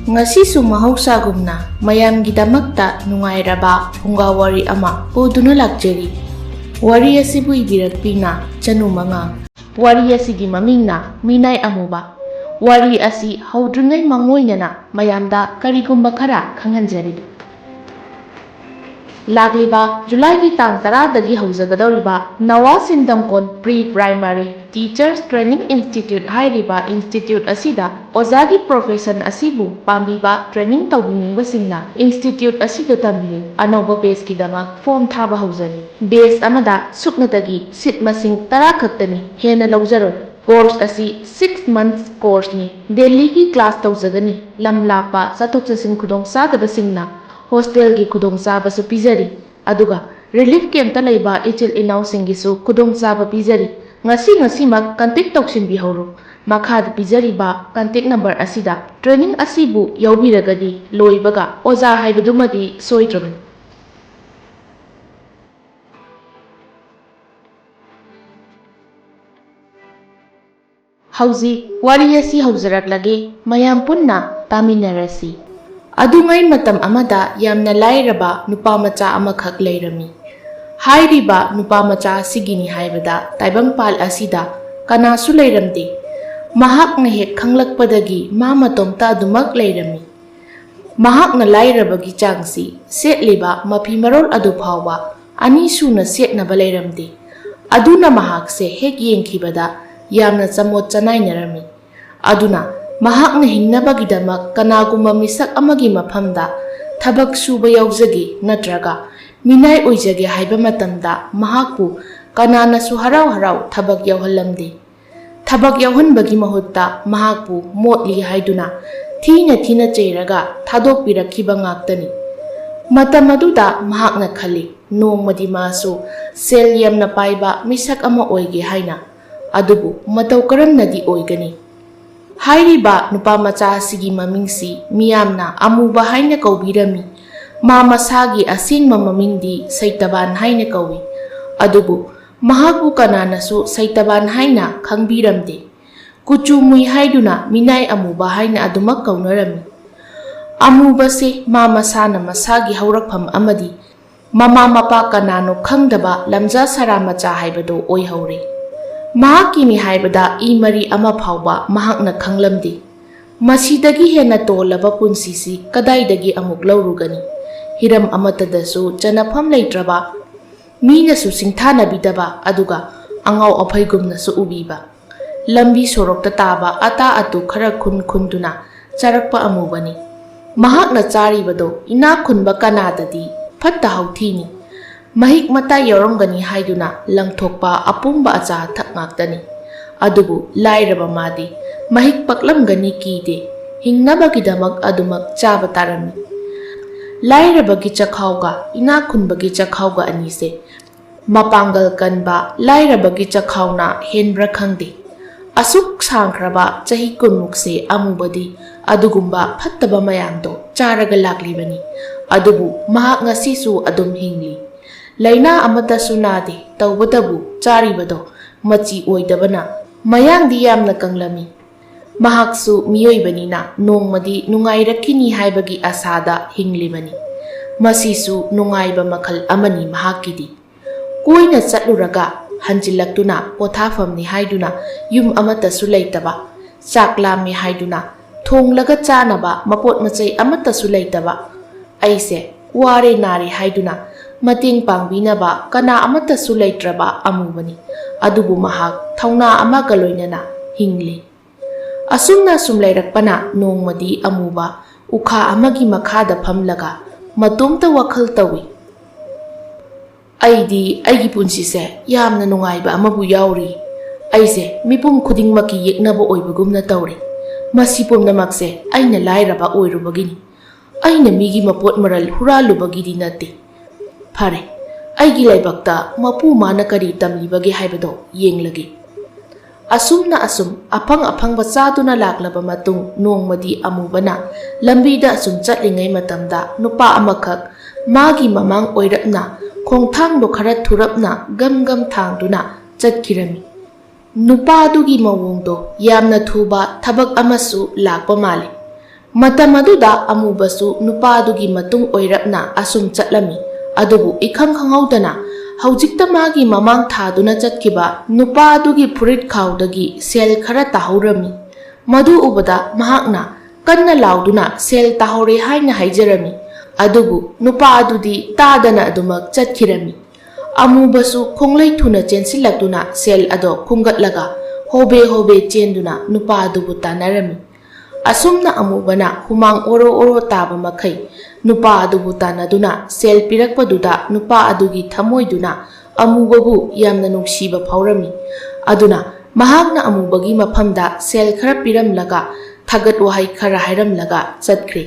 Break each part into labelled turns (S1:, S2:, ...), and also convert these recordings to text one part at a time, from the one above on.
S1: Ngasisu mahaussagumna mayamgidamakkta nungairaba phungawari ama puduna lakjari. Wari asibu ibirakpina chanumanga. Wari asigi mamingna Minai Amuba. Wari asi haudrungai mangoinana mayamda karigumba khara khanghanjari. Lagliba July ki tang 10 dagi hauzagadoriba Nawa Sindamkon Pre-Primary Teachers Training Institute hairiba institute asida ozagi profession asibu pambiba training tawbinibasingna institute asida tambi anoba base kidama form thaba hauzani. Base amada suknatagi sit masing 10 khaktani hena laujaro. Course asi 6 months course ni. Delhi ki class tawzagani. Lam lakpa sathok chasin khudong sadabasingna hostel ki khudong chaba su pizari aduga relief camp ta leiba ichil inau singi su khudong chaba pizari ngasi mak contact toksin bi horo makhad pizari ba contact number asida training asibu yaubiragadi loibaga oza haibadumadi soitraban. Hauzi wari asi hauzaraklage mayam punna taminarasi. Adungai matam amada yamna lairaba nupamacha amakhak leirami. Hairiba nupamacha sigini haibada taibangpal asida kanasu leiramdi. Mahak na hek khanglakpadagi mamatomta adumak leirami. Mahak na lairabagi changsi setliba mapimarol adu phawa ani suna setnaba leiramdi. Aduna mahak se hek yengkhibada yamna chamot chanainarami. Aduna mahak na hingnabagidamak kanagumba misak amagi maphamda thabak suba yaujagi natraga minai oijage haiba matamda mahakpu kananasu harau thabak yauhallamdi. Thabak yauhanbagi mahutta mahakpu motli haiduna thina cheiraga thadokpirakhiba ngaktani. Matam aduda mahakna khali nongmadi masu sel yamna paiba misak ama oige haina adubu matau karamnadi oigani. Hairiba nupamacha asigi mamingsi miyamna amuba haina kaubirami masagi asingma mamingdi Saitaban haina kawi adubu mahaku kananasu Saitaban haina khangbiramde kuchumui haiduna Minai Amuba haina adumak kaunarami. Amuba se masana masagi haurakpham amadi mama mapa kanano khangdaba lamja saramacha haibado oihaure. Mahaki mi haibada imari ama phawba mahakna khanglamdi. Masidagi hena tolaba punsisi kadaidagi amuk laurugani. Hiram amatadasu chanapham leitraba minasu singthanabidaba aduga angau aphaigumnasu ubiba. Lambi sorokta taba ata atu khara khunduna charakpa amubani. Mahakna charibado ina khunba kanadadi phatta hauthini. Mahik mata yaurongani haiduna langthokpa apumba acha thak ngaktani. Adubu lairaba madi mahik paklamgani kide hingnabagidamak adumak chaba tarami. Lairabagi chakhauga ina khunbagi chakhauga anise mapangal kanba lairabagi chakhauna henbra khangde. Asuk sangkraba chahi kunmukse amubadi adugumba phattaba mayamdo charaga laklibani. Adubu mahak ngasisu adum hingli. Laina amata sunade tawbadabu charibado machi oidabana mayangdi yamna kanglami. Mahaksu miyoibanina nongmadi nungairakini haibagi asada hinglibani. Masisu nungaiba makhal amani mahakidi. Koina chatluraga hanjilaktuna pothafamni haiduna yum amata sulaitaba. Chaklami haiduna thonglaga chanaba mapot macai amata sulaitaba. Aise ware nari haiduna mating pangbinaba kana amata sulaitraba amubani adubu mahak thauna amaga loinana hingli. Asumna sumlairakpana nongmadi amuba ukha amagi makhada phamlaga matumta wakhal tawi. Aidi aigi punsise yamna nungaiba amabu yauri. Aise mipum khudingmaki yeknaba oibagumna tawri. Masi pumnamakse aina lairaba oirubagini. Aina migi mapot maral huralubagidi nate. Pare, aigi laibakta mapu mana kari tamlibagi haibado yenglagi. Asumna asum apang bachaduna laklaba matung nongmadi amubana lambida asum chatlingai matamda nupa amakhak magi mamang oirapna khongthangdo khara thurapna gam thangduna chatkirami. Nupa adugi mawongdo yamna thuba thabak amasu lakpa male. ꯃꯇꯝ ꯑꯗꯨꯗ ꯑꯃꯨꯕꯁꯨ ꯅꯨꯄꯥꯗꯨꯒꯤ ꯃꯇꯨꯡ ꯑꯣꯏꯔꯞꯅ ꯑꯁꯨꯝ ꯆꯠꯂꯝꯃꯤ꯫ ꯑꯗꯨꯕꯨ ꯏꯈꯪ ꯈꯪꯍꯧꯗꯅ ꯍꯧꯖꯤꯛꯇ ꯃꯥꯒꯤ ꯃꯃꯥꯡ ꯊꯥꯗꯨꯅ ꯆꯠꯈꯤꯕ ꯅꯨꯄꯥ ꯑꯗꯨꯒꯤ ꯐꯨꯔꯤꯠ ꯈꯥꯎꯗꯒꯤ ꯁꯦꯜ ꯈꯔ ꯇꯥꯍꯧꯔꯝꯃꯤ꯫ ꯃꯗꯨ ꯎꯕꯗ ꯃꯍꯥꯛꯅ ꯀꯟꯅ ꯂꯥꯎꯗꯨꯅ ꯁꯦꯜ ꯇꯥꯍꯧꯔꯦ ꯍꯥꯏꯅ ꯍꯥꯏꯖꯔꯝꯃꯤ꯫ ꯑꯗꯨꯕꯨ ꯅꯨꯄꯥ ꯑꯗꯨꯗꯤ ꯇꯥꯗꯅ ꯑꯗꯨꯃꯛ ꯆꯠꯈꯤꯔꯝꯃꯤ꯫ ꯑꯃꯨꯕꯁꯨ ꯈꯣꯡꯂꯩ ꯊꯨꯅ ꯆꯦꯟꯁꯤꯜꯂꯛꯇꯨꯅ ꯁꯦꯜ ꯑꯗꯣ ꯈꯨꯟꯒꯠꯂꯒ ꯍꯣꯕꯦ ꯍꯣꯕꯦ ꯆꯦꯟꯗꯨꯅ ꯅꯨꯄꯥ ꯑꯗꯨꯕꯨ ꯇꯥꯟꯅꯔꯝꯃꯤ꯫ ꯑꯁꯨꯝꯅ ꯑꯃꯨꯕꯅ ꯍꯨꯃꯥꯡ ꯑꯣꯔꯣ ꯑꯣꯔꯣ ꯇꯥꯕ ꯃꯈꯩ नुपा अदुबु तानदुना सेल पिरक्पदुदा नुपा अदुगी थमोइदुना अमुबबु यामना नुंसीबा फाउरमी अदुना महाकना अमुबगी मफमदा सेल खरा पिरमलगा थगत वहाई खरा हाइरमलगा चतख्रे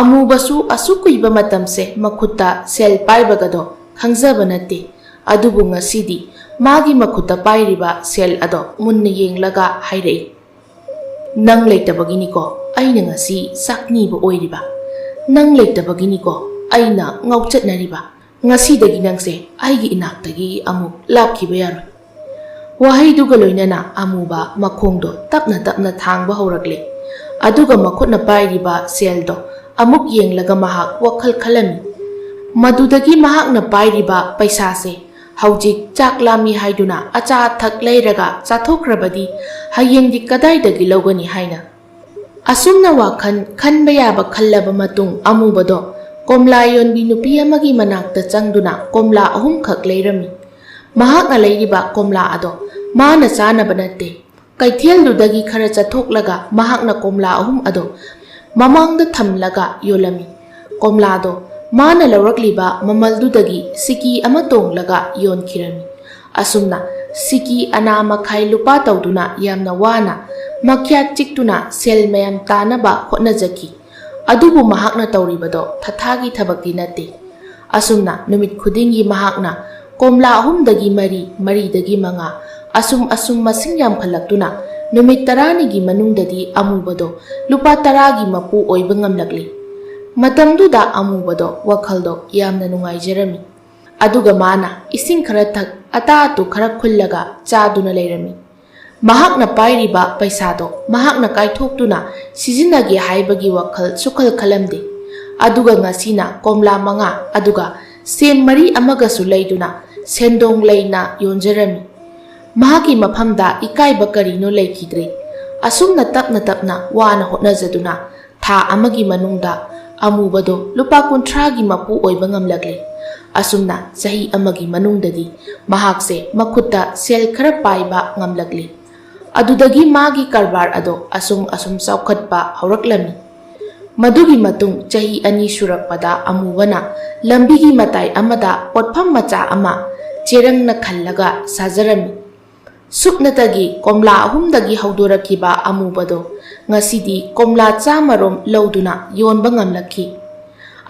S1: अमुबसु असुकुइबा मतमसे मखुत्ता सेल पाइबगदो खंगजबा नते अदुबु ngasiदी मागी मखुत्ता पाइरिबा सेल अदो मुन्ना येंगलगा हाइरई नंग लेतबगिनिको अइना ngasi sakniबा ओइरिबा नंग लेतबगिनिको अइना ngauchatnariba ngasidagi nangse aigi inaktagi amu lapkiba yaroi wahaiduga loinana amuba makhongdo tapna tapna thangba haurakle aduga makhutna pairiba seldo amuk yenglaga mahak wakhal khalami madudagi mahakna pairiba paisa se haujik chaklami haiduna acha thak leiraga chathokrabadi hayengdi kadaidagi logani haina asumna wakhan khanba yaba khallaba matung amubado komla yonbi nupi amagi manakta changduna komla ahum khak leirami mahakna leiriba komla ado mana chanaba natte kaitheludagi khara chathoklaga mahakna komla ahum ado mamangda thamlaga yolami komla do mana lawrakliba mamaldudagi siki ama tonglaga yonkhirami asumna siki ana makhai lupa tawduna yamna wana makya chiktuna sel mayam tanaba hotnajaki adubu mahakna tawribado thathagi thabakti nate asumna numit khudingi mahakna komla ahumdagi mari dagi manga asum masing yam khalaktuna numit tarani gi manungdadi amubado lupa taragi mapu oiba ngamlakli matamduda amubado wakhaldo yamna nungaijarami aduga mana ising khara thak ata tu khara khullaga chaduna leirami mahakna pairiba paisado mahakna kaithokduna sizinage haibagi wakhal sukhal khalamde aduga ngasina komla manga aduga sem mari amaga su leiduna sendong leina yonjarami mahaki maphamda ikaiba karino leikidre asumna tapna wana hotnajaduna tha amagi manungda amubado lupa kunthra gi mapu oiba ngamlagle asumna sahi amagi manungdadi mahakse makhutta sel khara paiba ngamlakli adudagi magi karbar ado asum saukhatpa hauraklami madugi matung chahi ani surakpada amubana lambigi matai amada potpham macha ama cherangna khallaga sajarami supnatagi komla ahumdagi haudorakiba amubado ngasidi komla chamarom lauduna yonba ngamlakhi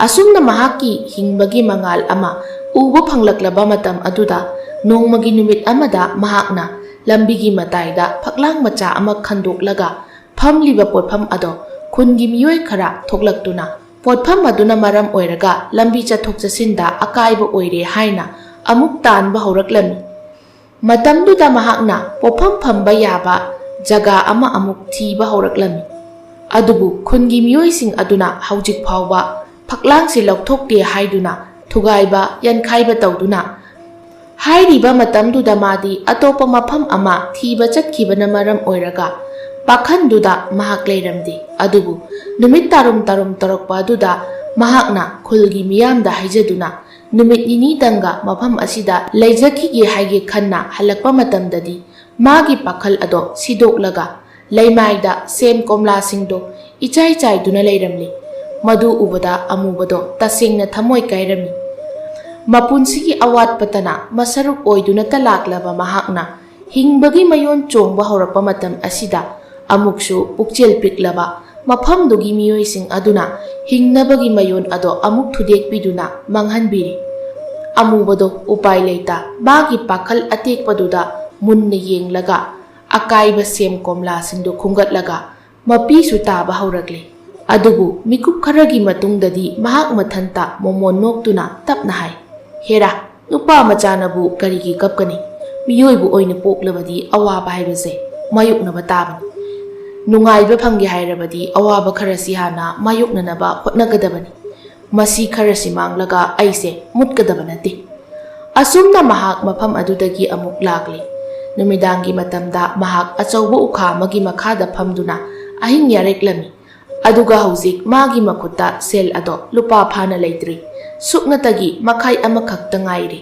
S1: asumna mahaki hingbagi mangal ama uba phanglaklaba matam aduda nongmagi numit amada mahakna lambigi mataida phaklang macha ama khandoklaga phamliba potpham ado khungi miyoi khara thoklaktuna potpham aduna maram oiraga lambi chathok chasinda akaiba oire haina amuk tanba hauраklami matamduda mahakna popham phamba yaba jaga ama amuk thiba hauраklami adubu khungi miyoi sing aduna haujik phawba phaklang si lokthokte haiduna thugaiba yankhaiba tawduna hairiba matamduda madi atopa mapham ama thiba chatkibana maram oiraga pakhanduda mahak leiramdi adubu numit tarum torokpa duda mahakna khulgi miyamda haijaduna numit nini danga mapham asida leijakhige haige khanna halakpa matamdadi magi pakhal ado sidoklaga leimaida sem komla singdo ichai chai duna leiramli madu ubada amubado tasengna thamoi kairami mapunsigi awat patana masaruk oiduna talaklaba mahakna hingbagi mayon chongba haurakpa matam asida amukshu pukchel piklaba mafamdugi miyoi sing aduna hingnabagi mayon ado amuk thudek biduna manghanbiri amubado upai leita magi pakhal atekpaduda munna yenglaga akaiba sem komla singdo khungatlaga mapi su taba haurakle adubu mikup kharagi matungdadi mahak mathanta momon noktuna tapna hai hera nupa machanabu karigi kapkani miyoibu oina poklabadi awaba haibase mayuknaba tabani ꯅꯨꯡꯉꯥꯏꯕ ꯐꯪꯒꯦ ꯍꯥꯏꯔꯕꯗꯤ ꯑꯋꯥꯕ ꯈꯔꯁꯤ ꯍꯥꯟꯅ ꯃꯥꯌꯣꯛꯅꯅꯕ ꯍꯣꯠꯅꯒꯗꯕꯅꯤ꯫ ꯃꯁꯤ ꯈꯔꯁꯤ ꯃꯥꯡꯂꯒ ꯑꯩꯁꯦ ꯃꯨꯠꯀꯗꯕ ꯅꯠꯇꯦ꯫ ꯑꯁꯨꯝꯅ ꯃꯍꯥꯛ ꯃꯐꯝ ꯑꯗꯨꯗꯒꯤ ꯑꯃꯨꯛ ꯂꯥꯛꯂꯤ꯫ ꯅꯨꯃꯤꯗꯥꯡꯒꯤ ꯃꯇꯝꯗ ꯃꯍꯥꯛ ꯑꯆꯧꯕ ꯎꯈꯥ ꯑꯃꯒꯤ ꯃꯈꯥꯗ ꯐꯝꯗꯨꯅ ꯑꯍꯤꯡ ꯌꯥꯔꯦꯛꯂꯝꯃꯤ꯫ ꯑꯗꯨꯒ ꯍꯧꯖꯤꯛ ꯃꯥꯒꯤ ꯃꯈꯨꯠꯇ ꯁꯦꯜ ꯑꯗꯣ ꯂꯨꯄꯥ ꯐꯥꯅ ꯂꯩꯇ꯭ꯔꯤ, ꯁꯨꯞꯅꯇꯒꯤ ꯃꯈꯥꯏ ꯑꯃꯈꯛꯇ ꯉꯥꯏꯔꯤ꯫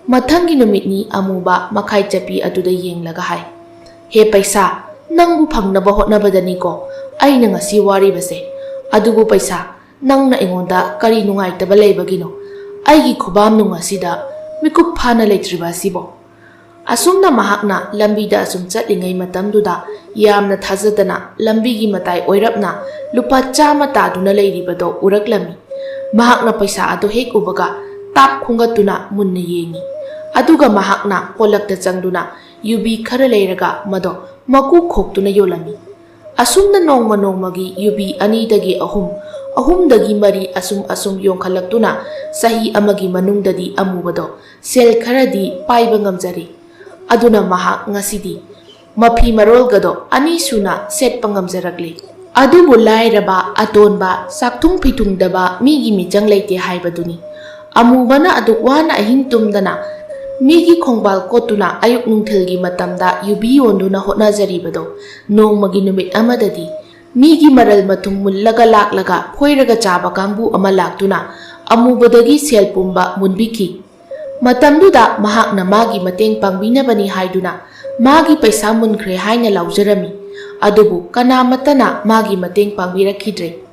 S1: ꯃꯊꯪꯒꯤ ꯅꯨꯃꯤꯠꯅꯤ ꯑꯃꯨꯕ ꯃꯈꯥꯏ ꯆꯞꯄꯤ ꯑꯗꯨꯗ ꯌꯦꯡꯂꯒ ꯍꯥꯏ, "ꯍꯦ ꯄꯩꯁꯥ, ꯅꯪꯕꯨ ꯐꯪꯅꯕ ꯍꯣꯠꯅꯕꯗꯅꯤꯀꯣ ꯑꯩꯅ ꯉꯁꯤ ꯋꯥꯔꯤꯕꯁꯦ꯫ ꯑꯗꯨꯕꯨ ꯄꯩꯁꯥ, ꯅꯪꯅ ꯑꯩꯉꯣꯟꯗ ꯀꯔꯤ ꯅꯨꯡꯉꯥꯏꯇꯕ ꯂꯩꯕꯒꯤꯅꯣ ꯑꯩꯒꯤ ꯈꯨꯕꯥꯝꯅꯨꯡ ꯑꯁꯤꯗ ꯃꯤꯀꯨꯞ ꯐꯥꯅ ꯂꯩꯇ꯭ꯔꯤꯕ ꯑꯁꯤꯕꯣ?" ꯑꯁꯨꯝꯅ ꯃꯍꯥꯛꯅ ꯂꯝꯕꯤꯗ ꯑꯁꯨꯝ ꯆꯠꯂꯤꯉꯩ ꯃꯇꯝꯗꯨꯗ ꯌꯥꯝꯅ ꯊꯥꯖꯗꯅ ꯂꯝꯕꯤꯒꯤ ꯃꯇꯥꯏ ꯑꯣꯏꯔꯞꯅ ꯂꯨꯄꯥ 100 ꯇꯥꯗꯨꯅ ꯂꯩꯔꯤꯕꯗꯣ ꯎꯔꯛꯂꯝꯃꯤ꯫ ꯃꯍꯥꯛꯅ ꯄꯩꯁꯥ ꯑꯗꯨ ꯍꯦꯛ ꯎꯕꯒ ꯇꯥꯞ ꯈꯨꯡꯒꯠꯇꯨꯅ ꯃꯨꯟꯅ ꯌꯦꯡꯉꯤ꯫ ꯑꯗꯨꯒ ꯃꯍꯥꯛꯅ ꯄꯣꯂꯛꯇ ꯆꯪꯗꯨꯅ ꯌꯨꯕꯤ ꯈꯔ ꯂꯩꯔꯒ ꯃꯗꯣ ꯃꯀꯨ ꯈꯣꯛꯇꯨꯅ ꯌꯣꯜꯂꯝꯃꯤ꯫ ꯑꯁꯨꯝꯅ ꯅꯣꯡꯃ ꯅꯣꯡꯃꯒꯤ ꯌꯨꯕꯤ 2ꯗꯒꯤ 3, 3ꯗꯒꯤ 4 ꯑꯁꯨꯝ ꯌꯣꯟꯈꯠꯂꯛꯇꯨꯅ ꯆꯍꯤ ꯑꯃꯒꯤ ꯃꯅꯨꯡꯗꯗꯤ ꯑꯃꯨꯕꯗꯣ ꯁꯦꯜ ꯈꯔꯗꯤ ꯄꯥꯏꯕ ꯉꯝꯖꯔꯤ꯫ ꯑꯗꯨꯅ ꯃꯍꯥꯛ ꯉꯁꯤꯗꯤ ꯃꯐꯤ ꯃꯔꯣꯜꯒꯗꯣ 2 ꯁꯨꯅ ꯁꯦꯠꯄ ꯉꯝꯖꯔꯛꯂꯤ꯫ ꯑꯗꯨꯕꯨ ꯂꯥꯏꯔꯕ, ꯑꯇꯣꯟꯕ, ꯆꯥꯛꯊꯨꯡ ꯐꯤꯊꯨꯡꯗꯕ ꯃꯤꯒꯤ ꯃꯤꯆꯪ ꯂꯩꯇꯦ ꯍꯥꯏꯕꯗꯨꯅꯤ꯫ ꯑꯃꯨꯕꯅ ꯑꯗꯨꯛ ꯋꯥꯅ ꯑꯍꯤꯡ ꯇꯨꯝꯗꯅ ꯃꯤꯒꯤ ꯈꯣꯡꯕꯥꯜ ꯀꯣꯠꯇꯨꯅ ꯑꯌꯨꯛ ꯅꯨꯡꯊꯤꯜꯒꯤ ꯃꯇꯝꯗ ꯌꯨꯕꯤ ꯌꯣꯟꯗꯨꯅ ꯍꯣꯠꯅꯖꯔꯤꯕꯗꯣ ꯅꯣꯡꯃꯒꯤ ꯅꯨꯃꯤꯠ ꯑꯃꯗꯗꯤ ꯃꯤꯒꯤ ꯃꯔꯜ ꯃꯊꯨꯝ ꯃꯨꯜꯂꯒ ꯂꯥꯛꯂꯒ ꯐꯣꯏꯔꯒ ꯆꯥꯕ ꯀꯥꯡꯕꯨ ꯑꯃ ꯂꯥꯛꯇꯨꯅ ꯑꯃꯨꯕꯗꯒꯤ ꯁꯦꯜ ꯄꯨꯝꯕ ꯃꯨꯟꯕꯤꯈꯤ꯫ ꯃꯇꯝꯗꯨꯗ ꯃꯍꯥꯛꯅ ꯃꯥꯒꯤ ꯃꯇꯦꯡ ꯄꯥꯡꯕꯤꯅꯕꯅꯤ ꯍꯥꯏꯗꯨꯅ ꯃꯥꯒꯤ ꯄꯩꯁꯥ ꯃꯨꯟꯈ꯭ꯔꯦ ꯍꯥꯏꯅ ꯂꯥꯎꯖꯔꯝꯃꯤ꯫ ꯑꯗꯨꯕꯨ ꯀꯅꯥꯃꯠꯇꯅ ꯃꯥꯒꯤ ꯃꯇꯦꯡ ꯄꯥꯡꯕꯤꯔꯛꯈꯤꯗ꯭ꯔꯦ꯫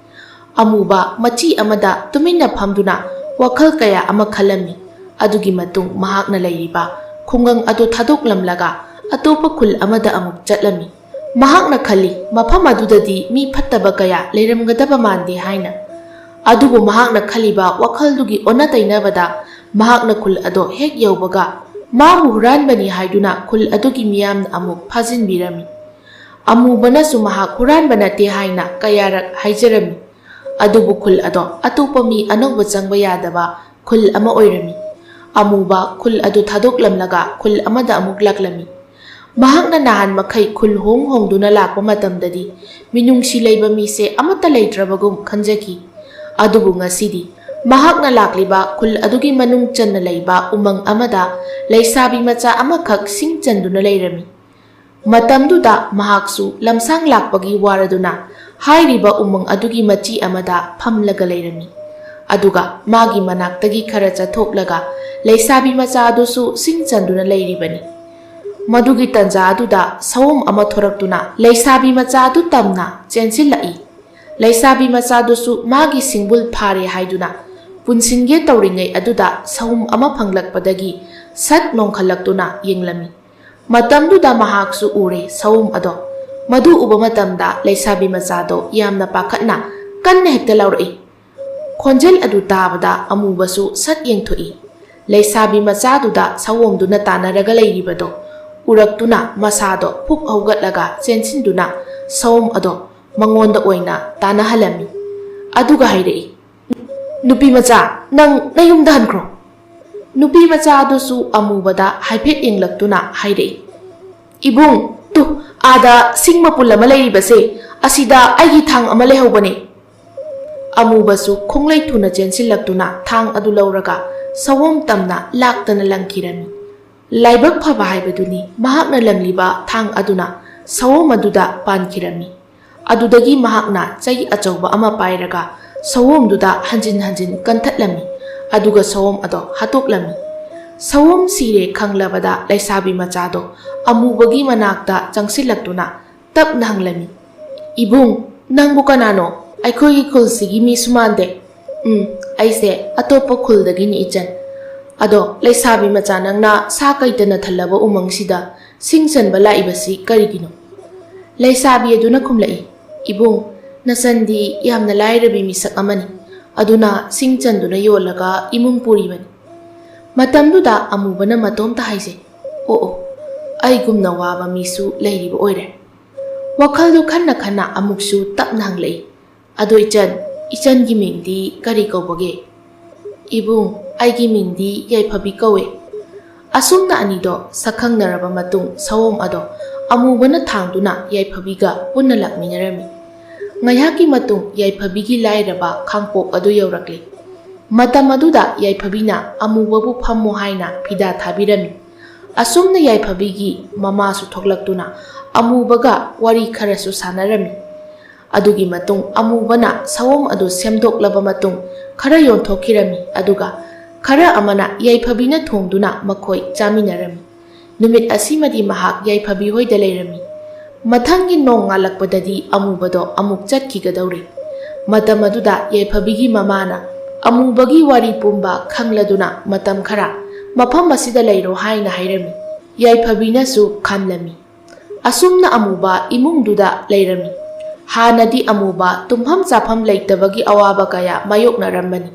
S1: ꯑꯃꯨꯕ ꯃꯆꯤ ꯑꯃꯗ ꯇꯨꯃꯤꯟꯅ ꯐꯝꯗꯨꯅ ꯋꯥꯈꯜ ꯀꯌꯥ ꯑꯃ ꯈꯜꯂꯝꯃꯤ꯫ ꯑꯗꯨꯒꯤ ꯃꯇꯨꯡ ꯃꯍꯥꯛꯅ ꯂꯩꯔꯤꯕ ꯈꯨꯡꯒꯪ ꯑꯗꯨ ꯊꯥꯗꯣꯛꯂꯝꯂꯒ ꯑꯇꯣꯞꯄ ꯈꯨꯜ ꯑꯃꯗ ꯑꯃꯨꯛ ꯆꯠꯂꯝꯃꯤ꯫ ꯃꯍꯥꯛꯅ ꯈꯜꯂꯤ ꯃꯐꯝ ꯑꯗꯨꯗꯗꯤ ꯃꯤ ꯐꯠꯇꯕ ꯀꯌꯥ ꯂꯩꯔꯝꯒꯗꯕ ꯃꯥꯟꯗꯦ ꯍꯥꯏꯅ꯫ ꯑꯗꯨꯕꯨ ꯃꯍꯥꯛꯅ ꯈꯜꯂꯤꯕ ꯋꯥꯈꯜꯗꯨꯒꯤ ꯑꯣꯟꯅ ꯇꯩꯅꯕꯗ ꯃꯍꯥꯛꯅ ꯈꯨꯜ ꯑꯗꯣ ꯍꯦꯛ ꯌꯧꯕꯒ ꯃꯥꯕꯨ ꯍꯨꯔꯥꯟꯕꯅꯤ ꯍꯥꯏꯗꯨꯅ ꯈꯨꯜ ꯑꯗꯨꯒꯤ ꯃꯤꯌꯥꯝꯅ ꯑꯃꯨꯛ ꯐꯥꯖꯤꯟꯕꯤꯔꯝꯃꯤ꯫ ꯑꯃꯨꯕꯅꯁꯨ ꯃꯍꯥꯛ ꯍꯨꯔꯥꯟꯕ ꯅꯠꯇꯦ ꯍꯥꯏꯅ ꯀꯌꯥꯔꯛ ꯍꯥꯏꯖꯔꯝꯃꯤ꯫ ꯑꯗꯨꯕꯨ ꯈꯨꯜ ꯑꯗꯣ ꯑꯇꯣꯞꯄ ꯃꯤ ꯑꯅꯧꯕ ꯆꯪꯕ ꯌꯥꯗꯕ ꯈꯨꯜ ꯑꯃ ꯑꯣꯏꯔꯝꯃꯤ꯫ ꯑꯃꯨꯕ ꯈꯨꯜ ꯑꯗꯨ ꯊꯥꯗꯣꯛꯂꯝꯂꯒ ꯈꯨꯜ ꯑꯃꯗ ꯑꯃꯨꯛ ꯂꯥꯛꯂꯝꯃꯤ꯫ ꯃꯍꯥꯛꯅ ꯅꯍꯥꯟ ꯃꯈꯩ ꯈꯨꯜ ꯍꯣꯡꯗꯨꯅ ꯂꯥꯛꯄ ꯃꯇꯝꯗꯗꯤ ꯃꯤꯅꯨꯡꯁꯤ ꯂꯩꯕ ꯃꯤꯁꯦ ꯑꯃꯠꯇ ꯂꯩꯇ꯭ꯔꯕꯒꯨꯝ ꯈꯟꯖꯈꯤ꯫ ꯑꯗꯨꯕꯨ ꯉꯁꯤꯗꯤ ꯃꯍꯥꯛꯅ ꯂꯥꯛꯂꯤꯕ ꯈꯨꯜ ꯑꯗꯨꯒꯤ ꯃꯅꯨꯡ ꯆꯟꯅ ꯂꯩꯕ ꯎꯃꯪ ꯑꯃꯗ ꯂꯩꯁꯥꯕꯤ ꯃꯆꯥ ꯑꯃꯈꯛ ꯁꯤꯡ ꯆꯟꯗꯨꯅ ꯂꯩꯔꯝꯃꯤ꯫ ꯃꯇꯝꯗꯨꯗ ꯃꯍꯥꯛꯁꯨ ꯂꯝꯁꯥꯡ ꯂꯥꯛꯄꯒꯤ ꯋꯥꯔꯗꯨꯅ ꯍꯥꯏꯔꯤꯕ ꯎꯃꯪ ꯑꯗꯨꯒꯤ ꯃꯆꯤ ꯑꯃꯗ ꯐꯝꯂꯒ ꯂꯩꯔꯝꯃꯤ꯫ ꯑꯗꯨꯒ ꯃꯥꯒꯤ ꯃꯅꯥꯛꯇꯒꯤ ꯈꯔ ꯆꯠꯊꯣꯛꯂꯒ ꯂꯩꯁꯥꯕꯤ ꯃꯆꯥ ꯑꯗꯨꯁꯨ ꯁꯤꯡ ꯆꯟꯗꯨꯅ ꯂꯩꯔꯤꯕꯅꯤ꯫ ꯃꯗꯨꯒꯤ ꯇꯟꯖꯥ ꯑꯗꯨꯗ ꯁꯑꯣꯝ ꯑꯃ ꯊꯣꯔꯛꯇꯨꯅ ꯂꯩꯁꯥꯕꯤ ꯃꯆꯥ ꯑꯗꯨ ꯇꯝꯅ ꯆꯦꯟꯁꯤꯜꯂꯛꯏ꯫ ꯂꯩꯁꯥꯕꯤ ꯃꯆꯥꯗꯨꯁꯨ ꯃꯥꯒꯤ ꯁꯤꯡꯕꯨꯜ ꯐꯥꯔꯦ ꯍꯥꯏꯗꯨꯅ ꯄꯨꯟꯁꯤꯟꯒꯦ ꯇꯧꯔꯤꯉꯩ ꯑꯗꯨꯗ ꯁꯑꯣꯝ ꯑꯃ ꯐꯪꯂꯛꯄꯗꯒꯤ ꯁꯠ ꯅꯣꯡꯈꯠꯂꯛꯇꯨꯅ ꯌꯦꯡꯂꯝꯃꯤ꯫ ꯃꯇꯝꯗꯨꯗ ꯃꯍꯥꯛꯁꯨ ꯎꯔꯦ ꯁꯑꯣꯝ ꯑꯗꯣ꯫ ꯃꯗꯨ ꯎꯕ ꯃꯇꯝꯗ ꯂꯩꯁꯥꯕꯤ ꯃꯆꯥꯗꯣ ꯌꯥꯝꯅ ꯄꯥꯈꯠꯅ ꯀꯟꯅ ꯍꯦꯛꯇ ꯂꯥꯎꯔꯛꯏ꯫ ꯈꯣꯟꯖꯦꯜ ꯑꯗꯨ ꯇꯥꯕꯗ ꯑꯃꯨꯕꯁꯨ ꯁꯠ ꯌꯦꯡꯊꯣꯛꯏ꯫ ꯂꯩꯁꯥꯕꯤ ꯃꯆꯥꯗꯨꯗ ꯁꯑꯣꯝꯗꯨꯅ ꯇꯥꯟꯅꯔꯒ ꯂꯩꯔꯤꯕꯗꯣ ꯎꯔꯛꯇꯨꯅ ꯃꯁꯥꯗꯣ ꯐꯨꯛ ꯍꯧꯒꯠꯂꯒ ꯆꯦꯟꯁꯤꯟꯗꯨꯅ ꯁꯑꯣꯝ ꯑꯗꯣ ꯃꯉꯣꯟꯗ ꯑꯣꯏꯅ ꯇꯥꯟꯅꯍꯜꯂꯝꯃꯤ꯫ ꯑꯗꯨꯒ ꯍꯥꯏꯔꯛꯏ, "ꯅꯨꯄꯤ ꯃꯆꯥ, ꯅꯪ ꯅꯌꯨꯝꯗ ꯍꯟꯈ꯭ꯔꯣ." ꯅꯨꯄꯤ ꯃꯆꯥ ꯑꯗꯨꯁꯨ ꯑꯃꯨꯕꯗ ꯍꯥꯏꯐꯦꯠ ꯌꯦꯡꯂꯛꯇꯨꯅ ꯍꯥꯏꯔꯛꯏ, "ꯏꯕꯨꯡ, ꯑꯥꯗ ꯁꯤꯡ ꯃꯄꯨꯜ ꯑꯃ ꯂꯩꯔꯤꯕꯁꯦ ꯑꯁꯤꯗ ꯑꯩꯒꯤ ꯊꯥꯡ ꯑꯃ ꯂꯩꯍꯧꯕꯅꯦ." ꯑꯃꯨꯕꯁꯨ ꯈꯣꯡꯂꯩ ꯊꯨꯅ ꯆꯦꯟꯁꯤꯜꯂꯛꯇꯨꯅ ꯊꯥꯡ ꯑꯗꯨ ꯂꯧꯔꯒ ꯁꯑꯣꯝ ꯇꯝꯅ ꯂꯥꯛꯇꯅ ꯂꯪꯈꯤꯔꯝꯃꯤ꯫ ꯂꯥꯏꯕꯛ ꯐꯕ ꯍꯥꯏꯕꯗꯨꯅꯤ ꯃꯍꯥꯛꯅ ꯂꯪꯂꯤꯕ ꯊꯥꯡ ꯑꯗꯨꯅ ꯁꯑꯣꯝ ꯑꯗꯨꯗ ꯄꯥꯟꯈꯤꯔꯝꯃꯤ꯫ ꯑꯗꯨꯗꯒꯤ ꯃꯍꯥꯛꯅ ꯆꯩ ꯑꯆꯧꯕ ꯑꯃ ꯄꯥꯏꯔꯒ ꯁꯑꯣꯝꯗꯨꯗ ꯍꯟꯖꯤꯟ ꯍꯟꯖꯤꯟ ꯀꯟꯊꯠꯂꯝꯃꯤ꯫ ꯑꯗꯨꯒ ꯁꯑꯣꯝ ꯑꯗꯣ ꯍꯥꯠꯇꯣꯛꯂꯝꯃꯤ꯫ ꯁꯑꯣꯝ ꯁꯤꯔꯦ ꯈꯪꯂꯕꯗ ꯂꯩꯁꯥꯕꯤ ꯃꯆꯥꯗꯣ ꯑꯃꯨꯕꯒꯤ ꯃꯅꯥꯛꯇ ꯆꯪꯁꯤꯜꯂꯛꯇꯨꯅ ꯇꯞꯅ ꯍꯪꯂꯝꯃꯤ, "ꯏꯕꯨꯡ, ꯅꯪꯕꯨ ꯀꯅꯥꯅꯣ? ꯑꯩꯈꯣꯏꯒꯤ ꯈꯨꯜꯁꯤꯒꯤ ꯃꯤꯁꯨ ꯃꯥꯟꯗꯦ." "ꯑꯩꯁꯦ ꯑꯇꯣꯞꯄ ꯈꯨꯜꯗꯒꯤꯅꯤ ꯏꯆꯟ꯫ ꯑꯗꯣ ꯂꯩꯁꯥꯕꯤ ꯃꯆꯥ ꯅꯪꯅ ꯁꯥ ꯀꯩꯇꯅ ꯊꯜꯂꯕ ꯎꯃꯪꯁꯤꯗ ꯁꯤꯡ ꯆꯟꯕ ꯂꯥꯛꯏꯕꯁꯤ ꯀꯔꯤꯒꯤꯅꯣ?" ꯂꯩꯁꯥꯕꯤ ꯑꯗꯨꯅ ꯈꯨꯝꯂꯛꯏ, "ꯏꯕꯨꯡ, ꯅꯆꯟꯗꯤ ꯌꯥꯝꯅ ꯂꯥꯏꯔꯕꯤ ꯃꯤꯁꯛ ꯑꯃꯅꯤ, ꯑꯗꯨꯅ ꯁꯤꯡ ꯆꯟꯗꯨꯅ ꯌꯣꯜꯂꯒ ꯏꯃꯨꯡ ꯄꯨꯔꯤꯕꯅꯤ." ꯃꯇꯝꯗꯨꯗ ꯑꯃꯨꯕꯅ ꯃꯇꯣꯝꯇ ꯍꯥꯏꯖꯩ, "ꯑꯣ, ꯑꯩꯒꯨꯝꯅ ꯋꯥꯕ ꯃꯤꯁꯨ ꯂꯩꯔꯤꯕ ꯑꯣꯏꯔꯦ." ꯋꯥꯈꯜꯗꯨ ꯈꯟꯅ ꯈꯟꯅ ꯑꯃꯨꯛꯁꯨ ꯇꯞꯅ ꯍꯪꯂꯛꯏ, "ꯑꯗꯣ ꯏꯆꯟꯒꯤ ꯃꯤꯡꯗꯤ ꯀꯔꯤ ꯀꯧꯕꯒꯦ?" "ꯏꯕꯨꯡ, ꯑꯩꯒꯤ ꯃꯤꯡꯗꯤ ꯌꯥꯏꯐꯕꯤ ꯀꯧꯏ." ꯑꯁꯨꯝꯅ ꯑꯅꯤꯗꯣ ꯁꯛꯈꯪꯅꯔꯕ ꯃꯇꯨꯡ ꯁꯑꯣꯝ ꯑꯗꯣ ꯑꯃꯨꯕꯅ ꯊꯥꯡꯗꯨꯅ ꯌꯥꯏꯐꯕꯤꯒ ꯄꯨꯟꯅ ꯂꯥꯛꯃꯤꯟꯅꯔꯝꯃꯤ꯫ ꯉꯥꯏꯍꯥꯛꯀꯤ ꯃꯇꯨꯡ ꯌꯥꯏꯐꯕꯤꯒꯤ ꯂꯥꯏꯔꯕ ꯈꯥꯡꯄꯣꯛ ꯑꯗꯨ ꯌꯧꯔꯛꯂꯦ꯫ ꯃꯇꯝ ꯑꯗꯨꯗ ꯌꯥꯏꯐꯕꯤꯅ ꯑꯃꯨꯕꯕꯨ ꯐꯝꯃꯨ ꯍꯥꯏꯅ ꯐꯤꯗꯥ ꯊꯥꯕꯤꯔꯝꯃꯤ꯫ ꯑꯁꯨꯝꯅ ꯌꯥꯏꯐꯕꯤꯒꯤ ꯃꯃꯥꯁꯨ ꯊꯣꯛꯂꯛꯇꯨꯅ ꯑꯃꯨꯕꯒ ꯋꯥꯔꯤ ꯈꯔꯁꯨ ꯁꯥꯟꯅꯔꯝꯃꯤ꯫ ꯑꯗꯨꯒꯤ ꯃꯇꯨꯡ ꯑꯃꯨꯕꯅ ꯁꯑꯣꯝ ꯑꯗꯨ ꯁꯦꯝꯗꯣꯛꯂꯕ ꯃꯇꯨꯡ ꯈꯔ ꯌꯣꯟꯊꯣꯛꯈꯤꯔꯝꯃꯤ, ꯑꯗꯨꯒ ꯈꯔ ꯑꯃꯅ ꯌꯥꯏꯐꯕꯤꯅ ꯊꯣꯡꯗꯨꯅ ꯃꯈꯣꯏ ꯆꯥꯃꯤꯟꯅꯔꯝꯃꯤ꯫ ꯅꯨꯃꯤꯠ ꯑꯁꯤꯃꯗꯤ ꯃꯍꯥꯛ ꯌꯥꯏꯐꯕꯤ ꯍꯣꯏꯗ ꯂꯩꯔꯝꯃꯤ꯫ ꯃꯊꯪꯒꯤ ꯅꯣꯡ ꯉꯥꯜꯂꯛꯄꯗꯗꯤ ꯑꯃꯨꯕꯗꯣ ꯑꯃꯨꯛ ꯆꯠꯈꯤꯒꯗꯧꯔꯦ꯫ ꯃꯇꯝ ꯑꯗꯨꯗ ꯌꯥꯏꯐꯕꯤꯒꯤ ꯃꯃꯥꯅ ꯑꯃꯨꯕꯒꯤ ꯋꯥꯔꯤ ꯄꯨꯝꯕ ꯈꯪꯂꯗꯨꯅ ꯃꯇꯝ ꯈꯔ ꯃꯐꯝ ꯑꯁꯤꯗ ꯂꯩꯔꯣ ꯍꯥꯏꯅ ꯍꯥꯏꯔꯝꯃꯤ꯫ ꯌꯥꯏꯐꯕꯤꯅꯁꯨ ꯈꯝꯂꯝꯃꯤ꯫ ꯑꯁꯨꯝꯅ ꯑꯃꯨꯕ ꯏꯃꯨꯡꯗꯨꯗ ꯂꯩꯔꯝꯃꯤ꯫ ꯍꯥꯟꯅꯗꯤ ꯑꯃꯨꯕ ꯇꯨꯝꯐꯝ ꯆꯥꯐꯝ ꯂꯩꯇꯕꯒꯤ ꯑꯋꯥꯕ ꯀꯌꯥ ꯃꯥꯌꯣꯛꯅꯔꯝꯕꯅꯤ꯫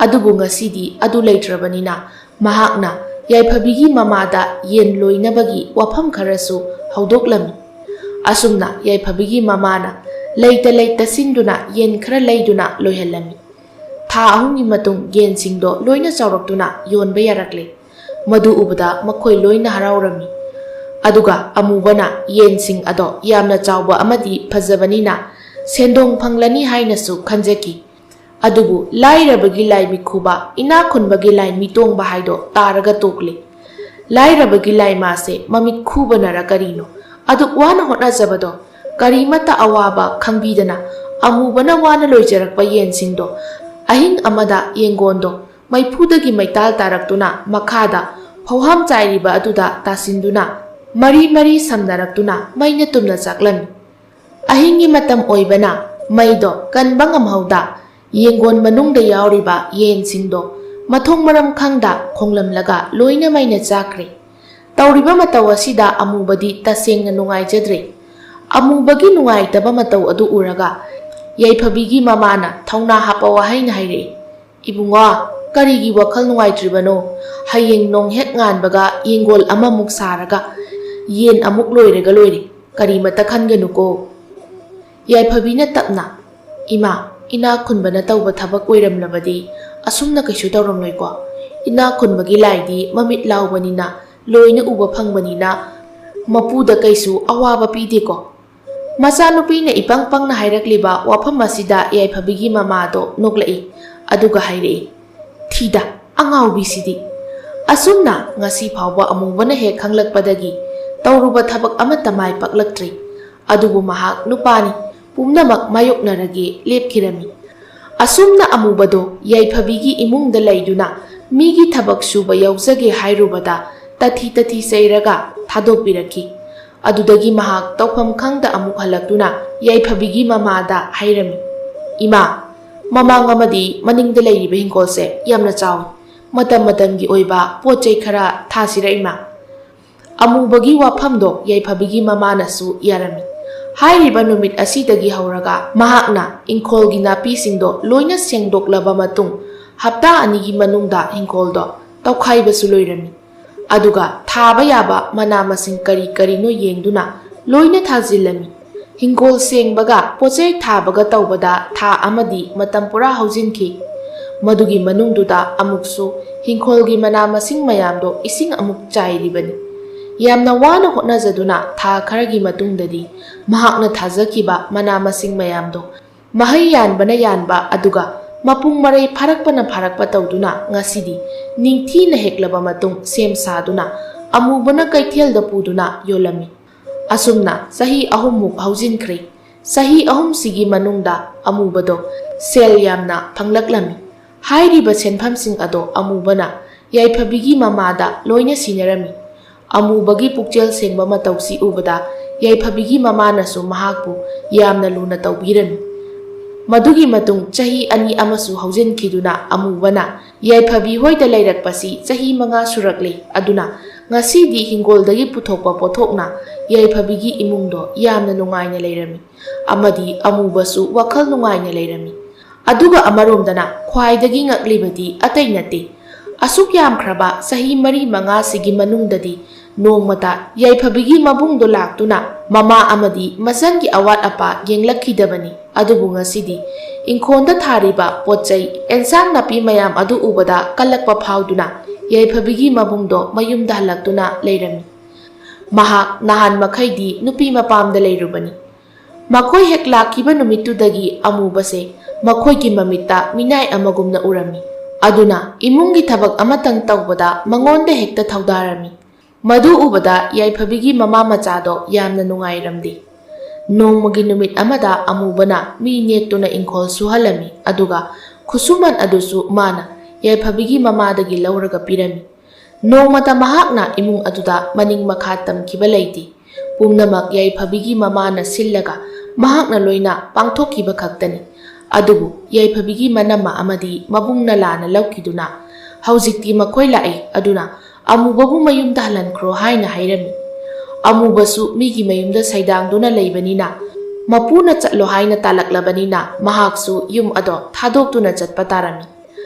S1: ꯑꯗꯨꯕꯨ ꯉꯁꯤꯗꯤ ꯑꯗꯨ ꯂꯩꯇ꯭ꯔꯕꯅꯤꯅ ꯃꯍꯥꯛꯅ ꯌꯥꯏꯐꯕꯤꯒꯤ ꯃꯃꯥꯗ ꯌꯦꯟ ꯂꯣꯏꯅꯕꯒꯤ ꯋꯥꯐꯝ ꯈꯔꯁꯨ ꯍꯧꯗꯣꯛꯂꯝꯃꯤ꯫ ꯑꯁꯨꯝꯅ ꯌꯥꯏꯐꯕꯤꯒꯤ ꯃꯃꯥꯅ ꯂꯩꯇ ꯂꯩꯇ ꯁꯤꯟꯗꯨꯅ ꯌꯦꯟ ꯈꯔ ꯂꯩꯗꯨꯅ ꯂꯣꯏꯍꯜꯂꯝꯃꯤ꯫ ꯊꯥ 6ꯒꯤ ꯃꯇꯨꯡ ꯌꯦꯟꯁꯤꯡꯗꯣ ꯂꯣꯏꯅ ꯆꯥꯎꯔꯛꯇꯨꯅ ꯌꯣꯟꯕ ꯌꯥꯔꯛꯂꯦ꯫ ꯃꯗꯨ ꯎꯕꯗ ꯃꯈꯣꯏ ꯂꯣꯏꯅ ꯍꯔꯥꯎꯔꯝꯃꯤ꯫ ꯑꯗꯨꯒ ꯑꯃꯨꯕꯅ ꯌꯦꯟꯁꯤꯡ ꯑꯗꯣ ꯌꯥꯝꯅ ꯆꯥꯎꯕ ꯑꯃꯗꯤ ꯐꯖꯕꯅꯤꯅ ꯁꯦꯟꯗꯣꯡ ꯐꯪꯂꯅꯤ ꯍꯥꯏꯅꯁꯨ ꯈꯟꯖꯈꯤ꯫ ꯑꯗꯨꯕꯨ ꯂꯥꯏꯔꯕꯒꯤ ꯂꯥꯏ ꯃꯤꯈꯨꯕ, ꯏꯅꯥꯛ ꯈꯨꯟꯕꯒꯤ ꯂꯥꯏ ꯃꯤꯇꯣꯡꯕ ꯍꯥꯏꯗꯣ ꯇꯥꯔꯒ ꯇꯣꯛꯂꯦ꯫ ꯂꯥꯏꯔꯕꯒꯤ ꯂꯥꯏ ꯃꯥꯁꯦ ꯃꯃꯤꯠ ꯈꯨꯕꯅꯔ ꯀꯔꯤꯅꯣ ꯑꯗꯨꯛ ꯋꯥꯅ ꯍꯣꯠꯅꯖꯕꯗꯣ ꯀꯔꯤꯃꯠꯇ ꯑꯋꯥꯕ ꯈꯪꯕꯤꯗꯅ ꯑꯃꯨꯕꯅ ꯋꯥꯅ ꯂꯣꯏꯖꯔꯛꯄ ꯌꯦꯟꯁꯤꯡꯗꯣ ꯑꯍꯤꯡ ꯑꯃꯗ ꯌꯦꯡꯒꯣꯟꯗꯣ ꯃꯩꯐꯨꯗꯒꯤ ꯃꯩꯇꯥꯜ ꯇꯥꯔꯛꯇꯨꯅ ꯃꯈꯥꯗ ꯐꯧꯍꯥꯝ ꯆꯥꯏꯔꯤꯕ ꯑꯗꯨꯗ ꯇꯥꯁꯤꯟꯗꯨꯅ ꯃꯔꯤ ꯃꯔꯤ ꯁꯝꯅꯔꯛꯇꯨꯅ ꯃꯩꯅ ꯇꯨꯝꯅ ꯆꯥꯛꯂꯝꯃꯤ꯫ ꯑꯍꯤꯡꯒꯤ ꯃꯇꯝ ꯑꯣꯏꯕꯅ ꯃꯩꯗꯣ ꯀꯟꯕ ꯉꯝꯍꯧꯗ ꯌꯦꯡꯒꯣꯟ ꯃꯅꯨꯡꯗ ꯌꯥꯎꯔꯤꯕ ꯌꯦꯟꯁꯤꯡꯗꯣ ꯃꯊꯣꯡ ꯃꯔꯝ ꯈꯪꯗ ꯈꯣꯡꯂꯝꯂꯒ ꯂꯣꯏꯅ ꯃꯩꯅ ꯆꯥꯈ꯭ꯔꯦ꯫ ꯇꯧꯔꯤꯕ ꯃꯇꯧ ꯑꯁꯤꯗ ꯑꯃꯨꯕꯗꯤ ꯇꯁꯦꯡꯅ ꯅꯨꯡꯉꯥꯏꯖꯗ꯭ꯔꯦ꯫ ꯑꯃꯨꯕꯒꯤ ꯅꯨꯡꯉꯥꯏꯇꯕ ꯃꯇꯧ ꯑꯗꯨ ꯎꯔꯒ ꯌꯥꯏꯐꯕꯤꯒꯤ ꯃꯃꯥꯅ ꯊꯧꯅꯥ ꯍꯥꯞꯄ ꯋꯥꯍꯩꯅ ꯍꯥꯏꯔꯛꯏ꯫ "ꯏꯕꯨꯡꯉꯣ, ꯀꯔꯤꯒꯤ ꯋꯥꯈꯜ ꯅꯨꯡꯉꯥꯏꯇ꯭ꯔꯤꯕꯅꯣ? ꯍꯌꯦꯡ ꯅꯣꯡ ꯍꯦꯛ ꯉꯥꯟꯕꯒ ꯌꯦꯡꯒꯣꯜ ꯑꯃꯃꯨꯛ ꯁꯥꯔꯒ ꯌꯦꯟ ꯑꯃꯨꯛ ꯂꯣꯏꯔꯒ ꯂꯣꯏꯔꯦ꯫ ꯀꯔꯤꯃꯠꯇ ꯈꯟꯒꯅꯨꯀꯣ." ꯌꯥꯏꯐꯕꯤꯅ ꯇꯞꯅ, "ꯏꯃꯥ, ꯏꯅꯥꯛ ꯈꯨꯟꯕꯅ ꯇꯧꯕ ꯊꯕꯛ ꯑꯣꯏꯔꯝꯂꯕꯗꯤ ꯑꯁꯨꯝꯅ ꯀꯩꯁꯨ ꯇꯧꯔꯝꯂꯣꯏꯀꯣ? ꯏꯅꯥꯛ ꯈꯨꯟꯕꯒꯤ ꯂꯥꯏꯗꯤ ꯃꯃꯤꯠ ꯂꯥꯎꯕꯅꯤꯅ ꯂꯣꯏꯅ ꯎꯕ ꯐꯪꯕꯅꯤꯅ ꯃꯄꯨꯗ ꯀꯩꯁꯨ ꯑꯋꯥꯕ ꯄꯤꯗꯦꯀꯣ?" ꯃꯆꯥꯅꯨꯄꯤꯅ ꯏꯄꯪ ꯄꯪꯅ ꯍꯥꯏꯔꯛꯂꯤꯕ ꯋꯥꯐꯝ ꯑꯁꯤꯗ ꯌꯥꯏꯐꯕꯤꯒꯤ ꯃꯃꯥꯗꯣ ꯅꯣꯛꯂꯛꯏ꯫ ꯑꯗꯨꯒ ꯍꯥꯏꯔꯛꯏ, "ꯊꯤꯗ, ꯑꯉꯥꯎꯕꯤꯁꯤꯗꯤ! ꯑꯁꯨꯝꯅ ꯉꯁꯤ ꯐꯥꯎꯕ ꯑꯃꯨꯕꯅ ꯍꯦꯛ ꯈꯪꯂꯛꯄꯗꯒꯤ ꯇꯧꯔꯨꯕ ꯊꯕꯛ ꯑꯃꯠꯇ ꯃꯥꯏ ꯄꯥꯛꯂꯛꯇ꯭ꯔꯤ꯫ ꯑꯗꯨꯕꯨ ꯃꯍꯥꯛ ꯅꯨꯄꯥꯅꯤ, ꯄꯨꯝꯅꯃꯛ ꯃꯥꯌꯣꯛꯅꯔꯒꯦ ꯂꯦꯞꯈꯤꯔꯝꯃꯤ." ꯑꯁꯨꯝꯅ ꯑꯃꯨꯕꯗꯣ ꯌꯥꯏꯐꯕꯤꯒꯤ ꯏꯃꯨꯡꯗ ꯂꯩꯗꯨꯅ ꯃꯤꯒꯤ ꯊꯕꯛ ꯁꯨꯕ ꯌꯥꯎꯖꯒꯦ ꯍꯥꯏꯔꯨꯕꯗ ꯇꯊꯤ ꯇꯊꯤ ꯆꯩꯔꯒ ꯊꯥꯗꯣꯛꯄꯤꯔꯛꯈꯤ꯫ ꯑꯗꯨꯗꯒꯤ ꯃꯍꯥꯛ ꯇꯧꯐꯝ ꯈꯪꯗ ꯑꯃꯨꯛ ꯍꯜꯂꯛꯇꯨꯅ ꯌꯥꯏꯐꯕꯤꯒꯤ ꯃꯃꯥꯗ ꯍꯥꯏꯔꯝꯃꯤ, "ꯏꯃꯥ, ꯃꯃꯥꯡ ꯑꯃꯗꯤ ꯃꯅꯤꯡꯗ ꯂꯩꯔꯤꯕ ꯍꯤꯡꯒꯣꯜꯁꯦ ꯌꯥꯝꯅ ꯆꯥꯎꯏ꯫ ꯃꯇꯝ ꯃꯇꯝꯒꯤ ꯑꯣꯏꯕ ꯄꯣꯠ ꯆꯩ ꯈꯔ ꯊꯥꯁꯤꯔ ꯏꯃꯥ?" ꯑꯃꯨꯕꯒꯤ ꯋꯥꯐꯝꯗꯣ ꯌꯥꯏꯐꯕꯤꯒꯤ ꯃꯃꯥꯅꯁꯨ ꯌꯥꯔꯝꯃꯤ꯫ ꯍꯥꯏꯔꯤꯕ ꯅꯨꯃꯤꯠ ꯑꯁꯤꯗꯒꯤ ꯍꯧꯔꯒ ꯃꯍꯥꯛꯅ ꯏꯪꯈꯣꯜꯒꯤ ꯅꯥꯄꯤꯁꯤꯡꯗꯣ ꯂꯣꯏꯅ ꯁꯦꯡꯗꯣꯛꯂꯕ ꯃꯇꯨꯡ ꯍꯞꯇꯥ 2ꯒꯤ ꯃꯅꯨꯡꯗ ꯍꯤꯡꯈꯣꯜꯗꯣ ꯇꯧꯈꯥꯏꯕꯁꯨ ꯂꯣꯏꯔꯝꯃꯤ꯫ ꯑꯗꯨꯒ ꯊꯥꯕ ꯌꯥꯕ ꯃꯅꯥ ꯃꯁꯤꯡ ꯀꯔꯤ ꯀꯔꯤꯅꯣ ꯌꯦꯡꯗꯨꯅ ꯂꯣꯏꯅ ꯊꯥꯖꯤꯜꯂꯝꯃꯤ꯫ ꯍꯤꯡꯒꯣꯜ ꯁꯦꯡꯕꯒ ꯄꯣꯠꯆꯩ ꯊꯥꯕꯒ ꯇꯧꯕꯗ ꯊꯥ ꯑꯃꯗꯤ ꯃꯇꯝ ꯄꯨꯔꯥ ꯍꯧꯖꯤꯟꯈꯤ꯫ ꯃꯗꯨꯒꯤ ꯃꯅꯨꯡꯗꯨꯗ ꯑꯃꯨꯛꯁꯨ ꯍꯤꯡꯈꯣꯜꯒꯤ ꯃꯅꯥ ꯃꯁꯤꯡ ꯃꯌꯥꯝꯗꯣ ꯏꯁꯤꯡ ꯑꯃꯨꯛ ꯆꯥꯏꯔꯤꯕꯅꯤ꯫ ꯌꯥꯝꯅ ꯋꯥꯅ ꯍꯣꯠꯅꯖꯗꯨꯅ ꯊꯥ ꯈꯔꯒꯤ ꯃꯇꯨꯡꯗꯗꯤ ꯃꯍꯥꯛꯅ ꯊꯥꯖꯈꯤꯕ ꯃꯅꯥ ꯃꯁꯤꯡ ꯃꯌꯥꯝꯗꯣ ꯃꯍꯩ ꯌꯥꯟꯕꯅ ꯌꯥꯟꯕ ꯑꯗꯨꯒ ꯃꯄꯨꯡ ꯃꯔꯩ ꯐꯥꯔꯛꯄꯅ ꯐꯥꯔꯛꯄ ꯇꯧꯗꯨꯅ ꯉꯁꯤꯗꯤ ꯅꯤꯡꯊꯤꯅ ꯍꯦꯛꯂꯕ ꯃꯇꯨꯡ ꯁꯦꯝ ꯁꯥꯗꯨꯅ ꯑꯃꯨꯕꯅ ꯀꯩꯊꯦꯜꯗ ꯄꯨꯗꯨꯅ ꯌꯣꯜꯂꯝꯃꯤ꯫ ꯑꯁꯨꯝꯅ ꯆꯍꯤ 3ꯃꯨꯛ ꯍꯧꯖꯤꯟꯈ꯭ꯔꯦ꯫ ꯆꯍꯤ 3ꯁꯤꯒꯤ ꯃꯅꯨꯡꯗ ꯑꯃꯨꯕꯗꯣ ꯁꯦꯜ ꯌꯥꯝꯅ ꯐꯪꯂꯛꯂꯝꯃꯤ꯫ ꯍꯥꯏꯔꯤꯕ ꯁꯦꯟꯐꯝꯁꯤꯡ ꯑꯗꯣ ꯑꯃꯨꯕꯅ ꯌꯥꯏꯐꯕꯤꯒꯤ ꯃꯃꯥꯗ ꯂꯣꯏꯅ ꯁꯤꯟꯅꯔꯝꯃꯤ꯫ ꯑꯃꯨꯕꯒꯤ ꯄꯨꯛꯆꯦꯜ ꯁꯦꯡꯕ ꯃꯇꯧꯁꯤ ꯎꯕꯗ ꯌꯥꯏꯐꯕꯤꯒꯤ ꯃꯃꯥꯅꯁꯨ ꯃꯍꯥꯛꯄꯨ ꯌꯥꯝꯅ ꯂꯨꯅ ꯇꯧꯕꯤꯔꯝꯃꯤ꯫ ꯃꯗꯨꯒꯤ ꯃꯇꯨꯡ ꯆꯍꯤ 2 ꯑꯃꯁꯨ ꯍꯧꯖꯤꯟꯈꯤꯗꯨꯅ ꯑꯃꯨꯕꯅ ꯌꯥꯏꯐꯕꯤ ꯍꯣꯏꯗ ꯂꯩꯔꯛꯄꯁꯤ ꯆꯍꯤ 5 ꯁꯨꯔꯛꯂꯦ꯫ ꯑꯗꯨꯅ ꯉꯁꯤꯗꯤ ꯍꯤꯡꯒꯣꯜꯗꯒꯤ ꯄꯨꯊꯣꯛꯄ ꯄꯣꯠꯊꯣꯛꯅ ꯌꯥꯏꯐꯕꯤꯒꯤ ꯏꯃꯨꯡꯗꯣ ꯌꯥꯝꯅ ꯅꯨꯡꯉꯥꯏꯅ ꯂꯩꯔꯝꯃꯤ꯫ ꯑꯃꯗꯤ ꯑꯃꯨꯕꯁꯨ ꯋꯥꯈꯜ ꯅꯨꯡꯉꯥꯏꯅ ꯂꯩꯔꯝꯃꯤ꯫ ꯑꯗꯨꯒ ꯑꯃꯔꯣꯝꯗꯅ ꯈ꯭ꯋꯥꯏꯗꯒꯤ ꯉꯛꯂꯤꯕꯗꯤ ꯑꯇꯩ ꯅꯠꯇꯦ, ꯑꯁꯨꯛ ꯌꯥꯝꯈ꯭ꯔꯕ ꯆꯍꯤ 4-5ꯁꯤꯒꯤ ꯃꯅꯨꯡꯗꯗꯤ ꯅꯣꯡꯃꯇ ꯌꯥꯏꯐꯕꯤꯒꯤ ꯃꯕꯨꯡꯗꯣ ꯂꯥꯛꯇꯨꯅ ꯃꯃꯥ ꯑꯃꯗꯤ ꯃꯆꯟꯒꯤ ꯑꯋꯥꯠ ꯑꯄꯥ ꯌꯦꯡꯂꯛꯈꯤꯗꯕꯅꯤ꯫ ꯑꯗꯨꯕꯨ ꯉꯁꯤꯗꯤ ꯏꯪꯈꯣꯜꯗ ꯊꯥꯔꯤꯕ ꯄꯣꯠꯆꯩ ꯑꯦꯟꯁꯥꯡ ꯅꯥꯄꯤ ꯃꯌꯥꯝ ꯑꯗꯨ ꯎꯕꯗ ꯀꯜꯂꯛꯄ ꯐꯥꯎꯗꯨꯅ ꯌꯥꯏꯐꯕꯤꯒꯤ ꯃꯕꯨꯡꯗꯣ ꯃꯌꯨꯝꯗ ꯍꯜꯂꯛꯇꯨꯅ ꯂꯩꯔꯝꯃꯤ꯫ Mahak nahan makhaidi nupi mapamda leirubani. Makhoi hek lakhiba numitudagi amubase makhoigi mamita minai amagumna urami. Aduna imungi thabak amatang tawbada mangonda hekta thaudarami. Madu ubada yaifabigi mama machado yamna nungairamdi. Nongmagi numit amada amubana mi nettuna ingkhol suhalami aduga khusuman adusu mana yaifabigi mamadagi lauraga pirami. Nongmata mahakna imung aduda maning makha tamkiba leiti. Pumnamak yaifabigi mamana sillaga mahakna loina pangthokkiba khaktani. Adubu yaifabigi manama amadi mabungna lana laukiduna haujikti makhoi lai aduna amubabu mayumda halankhro haina hairami. Amubasu migi mayumda saidangduna leibanina mapuna chatlo haina talaklabanina mahaksu yum ado thadokduna chatpa tarami.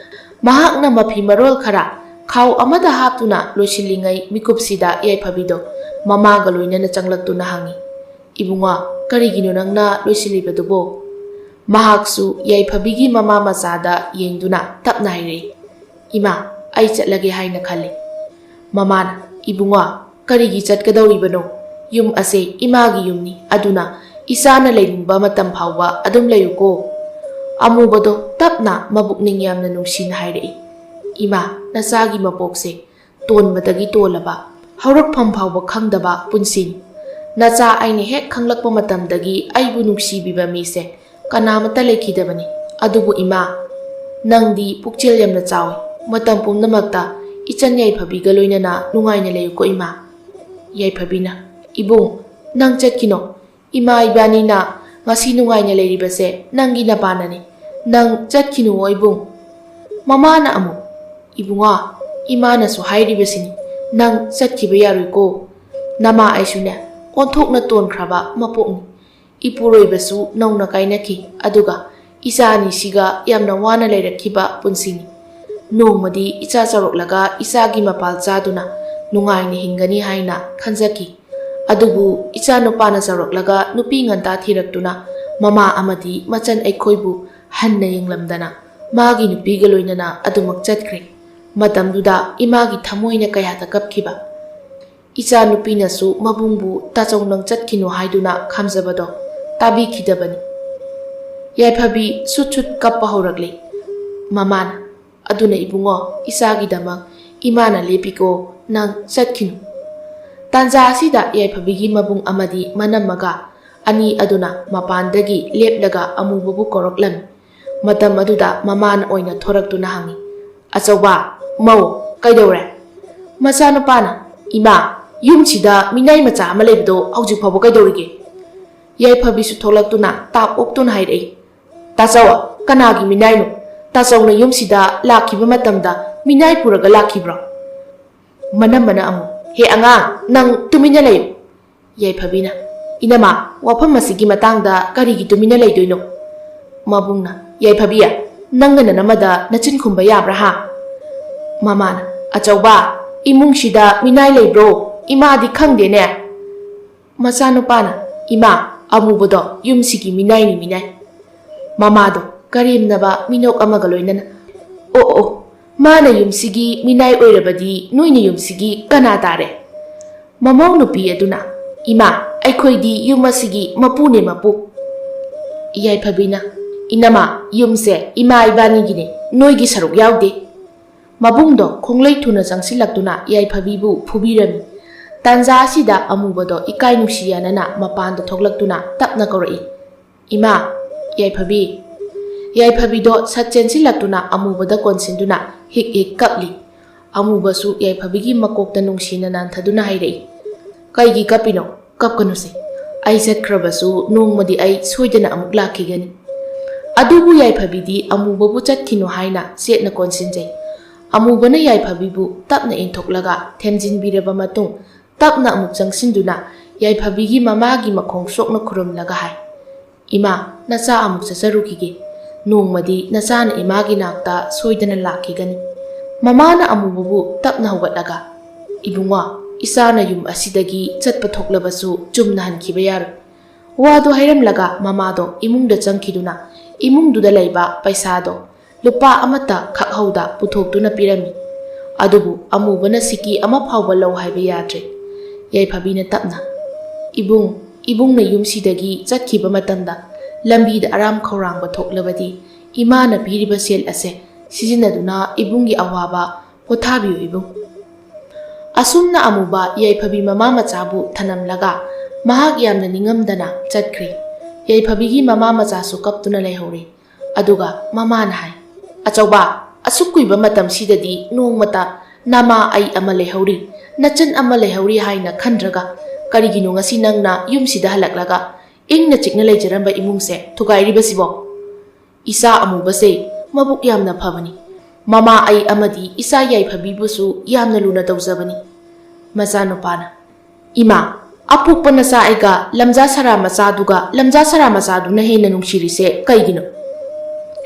S1: Mahakna mafi marol khara khaw amada haptuna loisilingai mikupsida yaifabido mamaga loinana changlaktuna hangi. Ibunga karigino nangna loisilibadubo? Mahaksu yaifabigi mama machada yengduna tapna haire. Ima ai chatlage haina khale. Mamana ibunga karigi chatkadawribano? Yum ase imagi yumni aduna isana leilingba matam phawba adum layuko. Amubado tapna mabukning yamna nungsina haire. Ima nasagi mapokse tonbadagi tolaba haurakpham phawba khangdaba punsin. Nacha aine hek khanglakpa matamdagi aibu nungsibiba mise kanamata lekhidabani. Adubu ima nangdi pukchel yamna chawi matam pumnamakta ichan yaifabiga loinana nungaina layuko ima. Yaifabina ibung nang chatkino ima ibani na ngasi nungaina lairibase nangi napanani nang chatkino ibung. Mamana amu ibunga imana su hairibasini nang chatkiba yaruiko. Nama aisune onthokna tonkraba mapokni ipuroibasu nauna kainaki aduga isani siga yamna wana leirakhiba punsini. Nongmadi icha charoklaga isagi mapal chaduna nungaina hingani haina khanjaki. Adubu icha nupana charoklaga nupi nganta thiraktuna mama amadi machan aikhoibu hanna yenglamdana magi nupiga loinana adumak chatkre. Matamduda imagi thamoina kayata kapkhiba. Icha nupinasu mabungbu tachongnang chatkino haiduna khamjabado tabikhidabani. Yaifabi sutchut kappa horakle. Mamana aduna ibungo isagi damak imana lepiko nang chatkino. Tanja asida yaifabigi mabung amadi manamaga ani aduna mapandagi leplaga amubabu koroklami. Matam aduda mamana oina thoraktuna hangi. Achauba mau kaidore? Machanupana ima yumchida minai macha ama leibdo hauji phabo kaidorige? Yaifabisu tholaktuna tap oktuna hairei. Tachawa kanagi minai no? Tachawna yumsida lakhiba matamda minai puraga lakhibra? Manamana amu he angang nang tumina layo. Yaifabina inama wafam masigi matangda karigi tumina laidoino? Mabungna yaifabiya nangana namada nachin khumba yabra ha? Mamana achauba imungshida minai leibro imadi khangdene? Machanupana ima amubodo yumsigi minai ni minai. Mamado karimnaba minok amaga loinana o mana yumsigi minai oirabadi noina yumsigi kana tare? Mamau nupi aduna ima aikhoidi yumasigi mapune mapu. Yaifabina inama yumse ima ibanigine noigi saruk yaude. Mabungdo khonglei thuna changsilaktuna yaifabibu phubirami. Tanja asida amubado ikai nungsiyanana mapanda thoklaktuna tapna kaurai. Ima yaifabi. Yaifabido satchensilaktuna amubada konsinduna hik kapli. Amubasu yaifabigi makokta nungsina nanthaduna hairei. Kaigi kapino? Kapkanuse. Ai chatkhrabasu nongmadi ai soidana amuk lakhigani. Adubu yaifabidi amubabu chatkino haina setna konsinjai. Amubana yaifabibu tapna inthoklaga themjinbiraba matung tapna amuk changsinduna yaifabigi mamagi makhong sokna khurumlaga hai. Ima nacha amuk chacharukige. Nongmadi nachana imagi nakta soidana lakhigani. Mamana amubabu tapna hawatlaga ibunga isana yum asidagi chatpa thoklabasu chumna hankhiba yaru. Wado hairamlaga mamado imungda changkhiduna imungduda leiba paisado lupa amata khakhauda puthokduna pirami. Adubu amubana siki ama phawba lau haiba yadre. ꯌꯥꯏꯐꯕꯤꯅ ꯇꯞꯅ, ꯏꯕꯨꯡꯅ ꯌꯨꯝꯁꯤꯗꯒꯤ ꯆꯠꯈꯤꯕ ꯃꯇꯝꯗ ꯂꯝꯕꯤꯗ ꯑꯔꯥꯝ ꯈꯧꯔꯥꯡꯕ ꯊꯣꯛꯂꯕꯗꯤ ꯏꯃꯥꯅ ꯄꯤꯔꯤꯕ ꯁꯦꯜ ꯑꯁꯦ ꯁꯤꯖꯤꯟꯅꯗꯨꯅ ꯏꯕꯨꯡꯒꯤ ꯑꯋꯥꯕ ꯄꯣꯊꯥꯕꯤꯌꯨ ꯏꯕꯨꯡ꯫ ꯑꯁꯨꯝꯅ ꯑꯃꯨꯕ ꯌꯥꯏꯐꯕꯤ ꯃꯃꯥ ꯃꯆꯥꯕꯨ ꯊꯅꯝꯂꯒ ꯃꯍꯥꯛ ꯌꯥꯝꯅ ꯅꯤꯡꯉꯝꯗꯅ ꯆꯠꯈ꯭ꯔꯤ꯫ ꯌꯥꯏꯐꯕꯤꯒꯤ ꯃꯃꯥ ꯃꯆꯥꯁꯨ ꯀꯞꯇꯨꯅ ꯂꯩꯍꯧꯔꯤ꯫ ꯑꯗꯨꯒ ꯃꯃꯥꯅ ꯍꯥꯏ, "ꯑꯆꯧꯕ, ꯑꯁꯨꯛ ꯀꯨꯏꯕ ꯃꯇꯝꯁꯤꯗꯗꯤ ꯅꯣꯡꯃꯇ ꯅꯃꯥ ꯑꯩ ꯑꯃ ꯂꯩꯍꯧꯔꯤ, ꯅꯆꯟ ꯑꯃ ꯂꯩꯍꯧꯔꯤ ꯍꯥꯏꯅ ꯈꯟꯗ꯭ꯔꯒ ꯀꯔꯤꯒꯤꯅꯣ ꯉꯁꯤ ꯅꯪꯅ ꯌꯨꯝꯁꯤꯗ ꯍꯜꯂꯛꯂꯒ ꯏꯪꯅ ꯆꯤꯛꯅ ꯂꯩꯖꯔꯝꯕ ꯏꯃꯨꯡꯁꯦ ꯊꯨꯒꯥꯏꯔꯤꯕꯁꯤꯕꯣ? ꯏꯆꯥ ꯑꯃꯨꯕꯁꯦ ꯃꯕꯨꯛ ꯌꯥꯝꯅ ꯐꯕꯅꯤ꯫ ꯃꯃꯥ ꯑꯩ ꯑꯃꯗꯤ ꯏꯆꯥ ꯌꯥꯏꯐꯕꯤꯕꯨꯁꯨ ꯌꯥꯝꯅ ꯂꯨꯅ ꯇꯧꯖꯕꯅꯤ." ꯃꯆꯥꯅꯨꯄꯥꯅ, "ꯏꯃꯥ, ꯑꯄꯣꯛꯄ ꯅꯆꯥ ꯑꯩꯒ ꯂꯝꯖꯥ ꯁꯔꯥ ꯃꯆꯥꯗꯨꯅ ꯍꯦꯟꯅ ꯅꯨꯡꯁꯤꯔꯤꯁꯦ ꯀꯩꯒꯤꯅꯣ?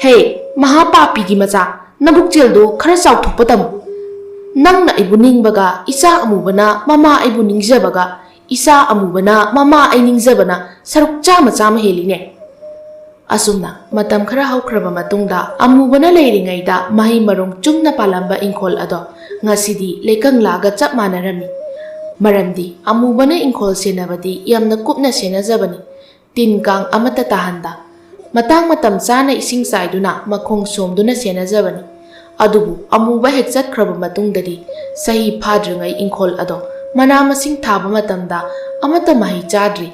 S1: ꯍꯦ ꯃꯍꯥꯄꯥꯄꯤꯒꯤ ꯃꯆꯥ, ꯅꯕꯨꯛꯆꯦꯜꯗꯨ ꯈꯔ ꯆꯥꯎꯊꯣꯛꯄ ꯇꯝꯃꯨ꯫ ꯅꯪꯅ ꯑꯩꯕꯨ ꯅꯤꯡꯕꯒ ꯏꯆꯥ ꯑꯃꯨꯕꯅ ꯃꯃꯥ ꯑꯩꯕꯨ ꯅꯤꯡꯖꯕꯒ ꯏꯆꯥ ꯑꯃꯨꯕꯅ ꯃꯃꯥ ꯑꯩ ꯅꯤꯡꯖꯕꯅ ꯁꯔꯨꯛ ꯆꯥꯝꯃ ꯍꯦꯜꯂꯤꯅꯦ." ꯑꯁꯨꯝꯅ ꯃꯇꯝ ꯈꯔ ꯍꯧꯈ꯭ꯔꯕ ꯃꯇꯨꯡꯗ ꯑꯃꯨꯕꯅ ꯂꯩꯔꯤꯉꯩꯗ ꯃꯍꯩ ꯃꯔꯣꯡ ꯆꯨꯝꯅ ꯄꯥꯜꯂꯝꯕ ꯏꯪꯈꯣꯜ ꯑꯗꯣ ꯉꯁꯤꯗꯤ ꯂꯩꯀꯪꯂꯥꯒ ꯆꯞ ꯃꯥꯟꯅꯔꯝꯃꯤ꯫ ꯃꯔꯝꯗꯤ ꯑꯃꯨꯕꯅ ꯏꯪꯈꯣꯜ ꯁꯦꯟꯅꯕꯗꯤ ꯌꯥꯝꯅ ꯀꯨꯞꯅ ꯁꯦꯟꯅꯖꯕꯅꯤ, ꯇꯤꯟ ꯀꯥꯡ ꯑꯃꯠꯇ ꯇꯥꯍꯟꯗ, ꯃꯇꯥꯡ ꯃꯇꯝ ꯆꯥꯅ ꯏꯁꯤꯡ ꯆꯥꯏꯗꯨꯅ ꯃꯈꯣꯡ ꯁꯣꯝꯗꯨꯅ ꯁꯦꯟꯅꯖꯕꯅꯤ꯫ ꯑꯗꯨꯕꯨ ꯑꯃꯨꯕ ꯍꯦꯛ ꯆꯠꯈ꯭ꯔꯕ ꯃꯇꯨꯡꯗꯗꯤ ꯆꯍꯤ ꯐꯥꯗ꯭ꯔꯤꯉꯩ ꯏꯪꯈꯣꯜ ꯑꯗꯣ ꯃꯅꯥ ꯃꯁꯤꯡ ꯊꯥꯕ ꯃꯇꯝꯗ ꯑꯃꯠꯇ ꯃꯍꯩ ꯆꯥꯗ꯭ꯔꯤ꯫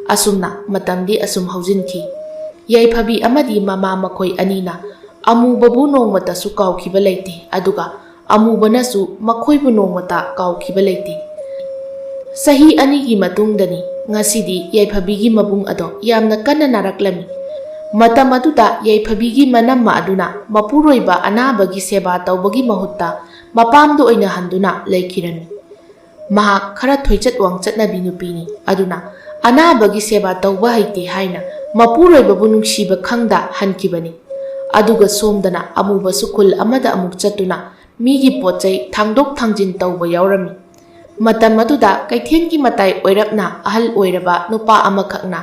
S1: ꯑꯁꯨꯝꯅ ꯃꯇꯝꯗꯤ ꯑꯁꯨꯝ ꯍꯧꯖꯤꯟꯈꯤ꯫ ꯌꯥꯏꯐꯕꯤ ꯑꯃꯗꯤ ꯃꯃꯥ ꯃꯈꯣꯏ ꯑꯅꯤꯅ ꯑꯃꯨꯕꯕꯨ ꯅꯣꯡꯃꯇꯁꯨ ꯀꯥꯎꯈꯤꯕ ꯂꯩꯇꯦ, ꯑꯗꯨꯒ ꯑꯃꯨꯕꯅꯁꯨ ꯃꯈꯣꯏꯕꯨ ꯅꯣꯡꯃꯇ ꯀꯥꯎꯈꯤꯕ ꯂꯩꯇꯦ꯫ ꯆꯍꯤ 2ꯒꯤ ꯃꯇꯨꯡꯗꯅꯤ ꯉꯁꯤꯗꯤ ꯌꯥꯏꯐꯕꯤꯒꯤ ꯃꯕꯨꯡ ꯑꯗꯣ ꯌꯥꯝꯅ ꯀꯟꯅ ꯅꯥꯔꯛꯂꯝꯃꯤ꯫ ꯃꯇꯝ ꯑꯗꯨꯗ ꯌꯥꯏꯐꯕꯤꯒꯤ ꯃꯅꯝꯃ ꯑꯗꯨꯅ ꯃꯄꯨꯔꯣꯏꯕ ꯑꯅꯥꯕꯒꯤ ꯁꯦꯕꯥ ꯇꯧꯕꯒꯤ ꯃꯍꯨꯠꯇ ꯃꯄꯥꯝꯗ ꯑꯣꯏꯅ ꯍꯟꯗꯨꯅ ꯂꯩꯈꯤꯔꯝꯃꯤ꯫ ꯃꯍꯥꯛ ꯈꯔ ꯊꯣꯏꯆꯠ ꯋꯥꯡꯆꯠꯅꯕꯤ ꯅꯨꯄꯤꯅꯤ, ꯑꯗꯨꯅ ꯑꯅꯥꯕꯒꯤ ꯁꯦꯕꯥ ꯇꯧꯕ ꯍꯩꯇꯦ ꯍꯥꯏꯅ ꯃꯄꯨꯔꯣꯏꯕꯕꯨ ꯅꯨꯡꯁꯤꯕ ꯈꯪꯗ ꯍꯟꯈꯤꯕꯅꯤ꯫ ꯑꯗꯨꯒ ꯁꯣꯝꯗꯅ ꯑꯃꯨꯕꯁꯨ ꯈꯨꯜ ꯑꯃꯗ ꯑꯃꯨꯛ ꯆꯠꯇꯨꯅ ꯃꯤꯒꯤ ꯄꯣꯠꯆꯩ ꯊꯥꯡꯗꯣꯛ ꯊꯥꯡꯖꯤꯟ ꯇꯧꯕ ꯌꯥꯎꯔꯝꯃꯤ꯫ ꯃꯇꯝ ꯑꯗꯨꯗ ꯀꯩꯊꯦꯜꯒꯤ ꯃꯇꯥꯏ ꯑꯣꯏꯔꯞꯅ ꯑꯍꯜ ꯑꯣꯏꯔꯕ ꯅꯨꯄꯥ ꯑꯃꯈꯛꯅ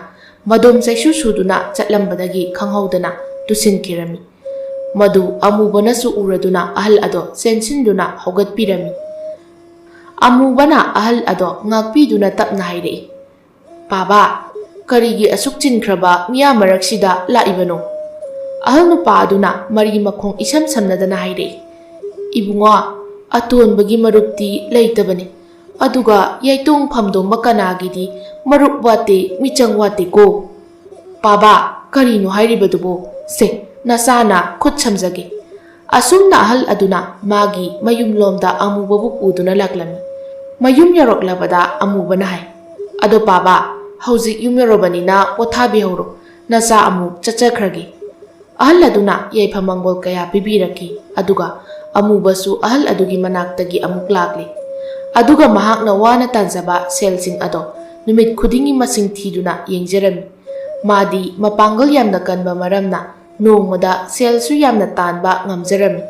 S1: ꯃꯗꯣꯝ ꯆꯩꯁꯨ ꯁꯨꯗꯨꯅ ꯆꯠꯂꯝꯕꯗꯒꯤ ꯈꯪꯍꯧꯗꯅ ꯇꯨꯁꯤꯟꯈꯤꯔꯝꯃꯤ꯫ ꯃꯗꯨ ꯑꯃꯨꯕꯅꯁꯨ ꯎꯔꯗꯨꯅ ꯑꯍꯜ ꯑꯗꯣ ꯆꯦꯟꯁꯤꯟꯗꯨꯅ ꯍꯧꯒꯠꯄꯤꯔꯝꯃꯤ꯫ ꯑꯃꯨꯕꯅ ꯑꯍꯜ ꯑꯗꯣ ꯉꯥꯛꯄꯤꯗꯨꯅ ꯇꯞꯅ ꯍꯥꯏꯔꯛꯏ, "ꯄꯥꯕꯥ, ꯀꯔꯤꯒꯤ ꯑꯁꯨꯛ ꯆꯤꯟꯈ꯭ꯔꯕ ꯃꯤꯌꯥꯝ ꯃꯔꯛꯁꯤꯗ ꯂꯥꯛꯏꯕꯅꯣ?" ꯑꯍꯜ ꯅꯨꯄꯥ ꯑꯗꯨꯅ ꯃꯔꯤ ꯃꯈꯣꯡ ꯏꯁꯝ ꯁꯝꯅꯗꯅ ꯍꯥꯏꯔꯛꯏ, "ꯏꯕꯨꯡꯉꯣ, ꯑꯇꯣꯟꯕꯒꯤ ꯃꯔꯨꯞꯇꯤ ꯂꯩꯇꯕꯅꯤ, ꯑꯗꯨꯒ ꯌꯥꯏꯇꯣꯡ ꯐꯝꯗꯣꯡꯕ ꯀꯅꯥꯒꯤꯗꯤ ꯃꯔꯨꯞ ꯋꯥꯠꯇꯦ, ꯃꯤꯆꯪ ꯋꯥꯠꯇꯦꯀꯣ." "ꯄꯥꯕꯥ, ꯀꯔꯤꯅꯣ ꯍꯥꯏꯔꯤꯕꯗꯨꯕꯣ? ꯁꯦ, ꯅꯆꯥꯅ ꯈꯨꯠ ꯁꯝꯖꯒꯦ." ꯑꯁꯨꯝꯅ ꯑꯍꯜ ꯑꯗꯨꯅ ꯃꯥꯒꯤ ꯃꯌꯨꯝꯂꯣꯝꯗ ꯑꯃꯨꯕꯕꯨ ꯄꯨꯗꯨꯅ ꯂꯥꯛꯂꯝꯃꯤ꯫ ꯃꯌꯨꯝ ꯌꯧꯔꯛꯂꯕꯗ ꯑꯃꯨꯕꯅ ꯍꯥꯏ, "ꯑꯗꯣ ꯄꯥꯕꯥ, ꯍꯧꯖꯤꯛ ꯌꯨꯝ ꯌꯧꯔꯕꯅꯤꯅ ꯄꯣꯊꯥꯕꯤꯍꯧꯔꯣ, ꯅꯆꯥ ꯑꯃꯨꯛ ꯆꯠꯆꯈ꯭ꯔꯒꯦ." ꯑꯍꯜ ꯑꯗꯨꯅ ꯌꯥꯏꯐ ꯃꯪꯒꯣꯜ ꯀꯌꯥ ꯄꯤꯕꯤꯔꯛꯈꯤ, ꯑꯗꯨꯒ ꯑꯃꯨꯕꯁꯨ ꯑꯍꯜ ꯑꯗꯨꯒꯤ ꯃꯅꯥꯛꯇꯒꯤ ꯑꯃꯨꯛ ꯂꯥꯛꯂꯤ꯫ ꯑꯗꯨꯒ ꯃꯍꯥꯛꯅ ꯋꯥꯅ ꯇꯥꯟꯖꯕ ꯁꯦꯜꯁꯤꯡ ꯑꯗꯣ ꯅꯨꯃꯤꯠ ꯈꯨꯗꯤꯡꯒꯤ ꯃꯁꯤꯡ ꯊꯤꯗꯨꯅ ꯌꯦꯡꯖꯔꯝꯃꯤ꯫ ꯃꯥꯗꯤ ꯃꯄꯥꯡꯒꯜꯌꯥꯝꯅ ꯀꯟꯕ ꯃꯔꯝꯅ ꯅꯣꯡꯃꯗ ꯁꯦꯜꯁꯨ ꯌꯥꯝꯅ ꯇꯥꯟꯕ ꯉꯝꯖꯔꯝꯃꯤ꯫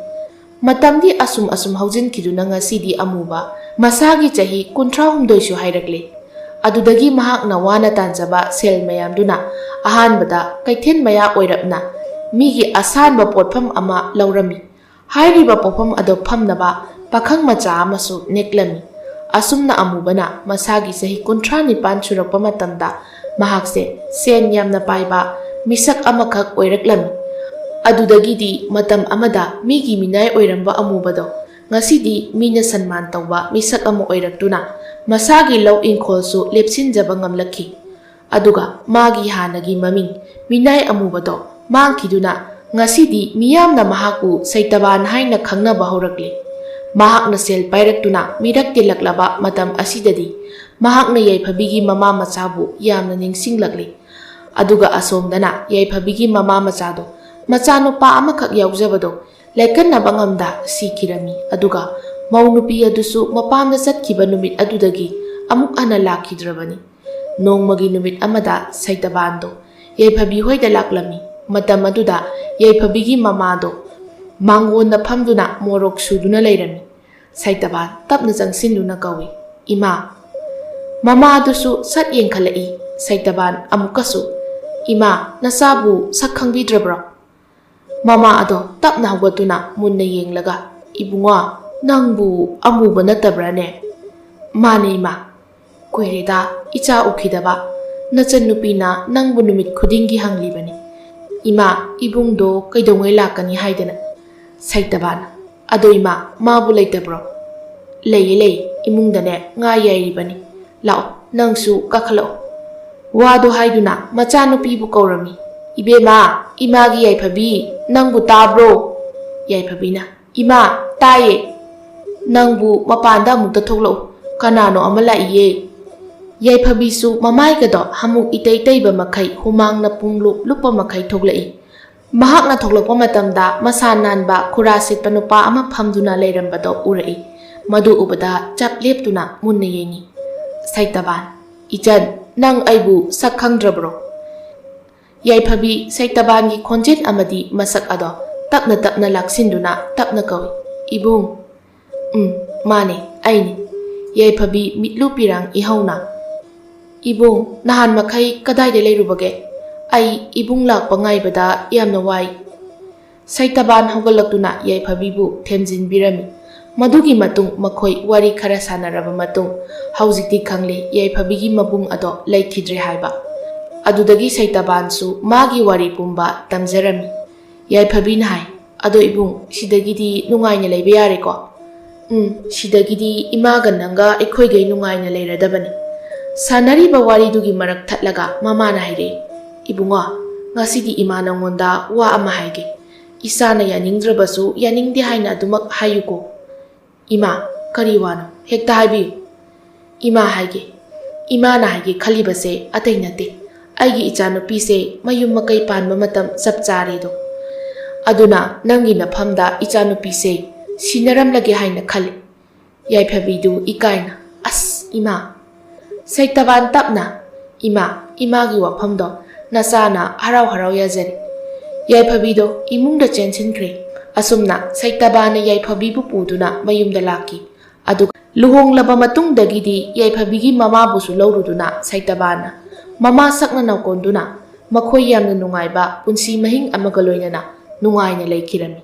S1: ꯃꯇꯝꯗꯤ ꯑꯁꯨꯝ ꯍꯧꯖꯤꯟꯈꯤꯗꯨꯅ ꯉꯁꯤꯗꯤ ꯑꯃꯨꯕ ꯃꯁꯥꯒꯤ ꯆꯍꯤ 32ꯁꯨ ꯍꯥꯏꯔꯛꯂꯤ꯫ ꯑꯗꯨꯗꯒꯤ ꯃꯍꯥꯛꯅ ꯋꯥꯅ ꯇꯥꯟꯖꯕ ꯁꯦල් ꯃꯌꯥꯝꯗꯨꯅ ꯑꯍꯥꯟꯕꯗ ꯀꯩꯊꯦꯜ ꯃꯌꯥ ꯑꯣꯏꯔꯞꯅ ꯃꯤꯒꯤ ꯑꯁꯥꯟꯕ ꯄꯣꯠꯐꯝ ꯑꯃ ꯂꯧꯔꯝꯃꯤ꯫ ꯍꯥꯏꯔꯤꯕ ꯄꯣꯠꯐꯝ ꯑꯗꯣ ꯐꯝꯅꯕ ꯄꯥꯈꯪ ꯃꯆꯥ ꯑꯃꯁꯨ ꯅꯦꯛꯂꯝꯃꯤ꯫ ꯑꯁꯨꯝꯅ ꯑꯃꯨꯕꯅ ꯃꯁꯥꯒꯤ ꯆꯍꯤ 39 ꯁꯨꯔꯛꯄ ꯃꯇꯝꯗ ꯃꯍꯥꯛꯁꯦ ꯁꯦꯟ ꯌꯥꯝꯅ ꯄꯥꯏꯕ ꯃꯤꯁꯛ ꯑꯃꯈꯛ ꯑꯣꯏꯔꯛꯂꯝꯃꯤ꯫ ꯑꯗꯨꯗꯒꯤꯗꯤ ꯃꯇꯝ ꯑꯃꯗ ꯃꯤꯒꯤ ꯃꯤꯅꯥꯏ ꯑꯣꯏꯔꯝꯕ ꯑꯃꯨꯕꯗꯣ ꯉꯁꯤꯗꯤ ꯃꯤꯅ ꯁꯟꯃꯥꯟ ꯇꯧꯕ ꯃꯤꯁꯛ ꯑꯃ ꯑꯣꯏꯔꯛꯇꯨꯅ ꯃꯁꯥꯒꯤ ꯂꯧ ꯏꯪꯈꯣꯜꯁꯨ ꯂꯦꯞꯁꯤꯟꯖꯕ ꯉꯝꯂꯛꯈꯤ꯫ ꯑꯗꯨꯒ ꯃꯥꯒꯤ ꯍꯥꯟꯅꯒꯤ ꯃꯃꯤꯡ ꯃꯤꯅꯥꯏ ꯑꯃꯨꯕꯗꯣ ꯃꯥꯡꯈꯤꯗꯨꯅ ꯉꯁꯤꯗꯤ ꯃꯤꯌꯥꯝꯅ ꯃꯍꯥꯛꯄꯨ ꯁꯩꯇꯕꯥꯟ ꯍꯥꯏꯅ ꯈꯪꯅꯕ ꯍꯧꯔꯛꯂꯤ꯫ ꯃꯍꯥꯛꯅ ꯁꯦꯜ ꯄꯥꯏꯔꯛꯇꯨꯅ ꯃꯤꯔꯛ ꯇꯤꯜꯂꯛꯂꯕ ꯃꯇꯝ ꯑꯁꯤꯗꯗꯤ ꯃꯍꯥꯛꯅ ꯌꯥꯏꯐꯕꯤꯒꯤ ꯃꯃꯥ ꯃꯆꯥꯕꯨ ꯌꯥꯝꯅ ꯅꯤꯡꯁꯤꯡꯂꯛꯂꯤ꯫ ꯑꯗꯨꯒ ꯑꯁꯣꯝꯗꯅ ꯌꯥꯏꯐꯕꯤꯒꯤ ꯃꯃꯥ ꯃꯆꯥꯗꯣ, ꯃꯆꯥꯅꯨꯄꯥ ꯑꯃꯈꯛ ꯌꯥꯎꯖꯕꯗꯣ ꯂꯦꯀꯟꯅꯕ ꯉꯝꯗ ꯁꯤꯈꯤꯔꯝꯃꯤ꯫ ꯑꯗꯨꯒ ꯃꯧ ꯅꯨꯄꯤ ꯑꯗꯨꯁꯨ ꯃꯄꯥꯝꯗ ꯆꯠꯈꯤꯕ ꯅꯨꯃꯤꯠ ꯑꯗꯨꯗꯒꯤ ꯑꯃꯨꯛ ꯍꯟꯅ ꯂꯥꯛꯈꯤꯗ꯭ꯔꯕꯅꯤ꯫ ꯅꯣꯡꯃꯒꯤ ꯅꯨꯃꯤꯠ ꯑꯃꯗ ꯁꯩꯇꯕꯥꯟꯗꯣ ꯌꯥꯏꯐꯕꯤ ꯍꯣꯏꯗ ꯂꯥꯛꯂꯝꯃꯤ꯫ ꯃꯇꯝ ꯑꯗꯨꯗ ꯌꯥꯏꯐꯕꯤꯒꯤ ꯃꯃꯥꯗꯣ ꯃꯥꯡꯒꯣꯟꯗ ꯐꯝꯗꯨꯅ ꯃꯣꯔꯣꯛ ꯁꯨꯗꯨꯅ ꯂꯩꯔꯝꯃꯤ꯫ ꯁꯩꯇꯕꯥꯟ ꯇꯞꯅ ꯆꯪꯁꯤꯟꯗꯨꯅ ꯀꯧꯏ, "ꯏꯃꯥ." ꯃꯃꯥ ꯑꯗꯨꯁꯨ ꯁꯠ ꯌꯦꯡꯈꯠꯂꯛꯏ꯫ ꯁꯩꯇꯕꯥꯟ ꯑꯃꯨꯛꯀꯁꯨ, "ꯏꯃꯥ, ꯅꯆꯥꯕꯨ ꯁꯛ ꯈꯪꯕꯤꯗ꯭ꯔꯕ꯭ꯔꯣ?" ꯃꯃꯥ ꯑꯗꯣ ꯇꯞꯅ ꯍꯧꯒꯠꯇꯨꯅ ꯃꯨꯟꯅ ꯌꯦꯡꯂꯒ, "ꯏꯕꯨꯡꯉꯣ, ꯅꯪꯕꯨ ꯑꯃꯨꯕ ꯅꯠꯇꯕ꯭ꯔꯥꯅꯦ?" "ꯃꯥꯅꯦ ꯏꯃꯥ." ꯀꯨꯏꯔꯦꯗ ꯏꯆꯥ ꯎꯈꯤꯗꯕ ꯅꯆꯟ ꯅꯨꯄꯤꯅ ꯅꯪꯕꯨ ꯅꯨꯃꯤꯠ ꯈꯨꯗꯤꯡꯒꯤ ꯍꯪꯂꯤꯕꯅꯤ ꯏꯃꯥ ꯏꯕꯨꯡꯗꯣ ꯀꯩꯗꯧꯉꯩ ꯂꯥꯛꯀꯅꯤ ꯍꯥꯏꯗꯅ ꯁꯩꯇꯕꯥꯟ ꯑꯗꯣ ꯏꯃꯥ ꯃꯥꯕꯨ ꯂꯩꯇꯕ꯭ꯔꯣ ꯂꯩꯌꯦ ꯏꯃꯨꯡꯗꯅꯦ ꯉꯥ ꯌꯥꯏꯔꯤꯕꯅꯤ ꯂꯥꯛꯑꯣ ꯅꯪꯁꯨ ꯀꯥꯈꯠꯂꯛꯑꯣ ꯋꯥꯗꯣ ꯍꯥꯏꯗꯨꯅ ꯃꯆꯥꯅꯨꯄꯤꯕꯨ ꯀꯧꯔꯝꯃꯤ 이베마 이마기 야이파비 낭부 따브로 야이파비나 이마 따예 낭부 마판다 묵다 톡로 카나노 아말라 이예 야이파비수 마마이가도 하묵 이때이때이바 마카이 후망나 뿡룩 루빠 마카이 톡라이 마학나 톡록pa matamda masa nanba khurasit panupa ama phamduna leirambado urai madu ubada chap leptuna munna yengi saitaban ijan nang aibu sakhangdrabro याइफबी सैतबान की खोंजेत अमदी मसक अदो तपना तपना लाक्सिंदुना तपना कवि इबुंग माने आइने याइफबी मिटलु पिरांग इहौना इबुंग नहान मखै कदाइदे लेरुबगे आई इबुंग लाकपा ngaibada यामना वाई सैतबान हौगलक्तुना याइफबीबु थेमजिन बिरमी मधुगी मतुंग मखोई वारी खरा सानरबा मतुंग हौजिकति खंगले याइफबीगी मबुंग अदो लैखिद्रे हाइबा अदुदगी सैतबानसु मागी वारी पुंबा तमजरमी याइफबीना हाय अदो इबुंग सिदगिदी नुंगाइना लेबे यारेको सिदगिदी इमागा नंगा एखोइगै नुंगाइना लेरदबनी सानरीबा वारीदुगी मरक थटलगा ममाना हाइरे इबुंगा ngasidi ima nangonda wa ama haige isana yaningrabasु yaningde haina adumak hayuko ima kari wano hekta haibi ima haige ima na haige khalibase atainate aigi ichanupi se mayum makai panba matam chap chari do aduna nangi na phamda ichanupi se sinaram lage haina khali yaiphabi du ikaina as ima saitaban tapna ima gi wafam do nasana harau harau yazari yaiphabi do imungda chensinkhre asumna saitaban yaiphabi bu puduna mayumda laki adu luhong laba matung dagidi yaiphabi gi mama busu lawruduna saitabana mama sakna nakonduna makhoi yamna nungaiba punsi mahing amaga loinana nungaina leikirami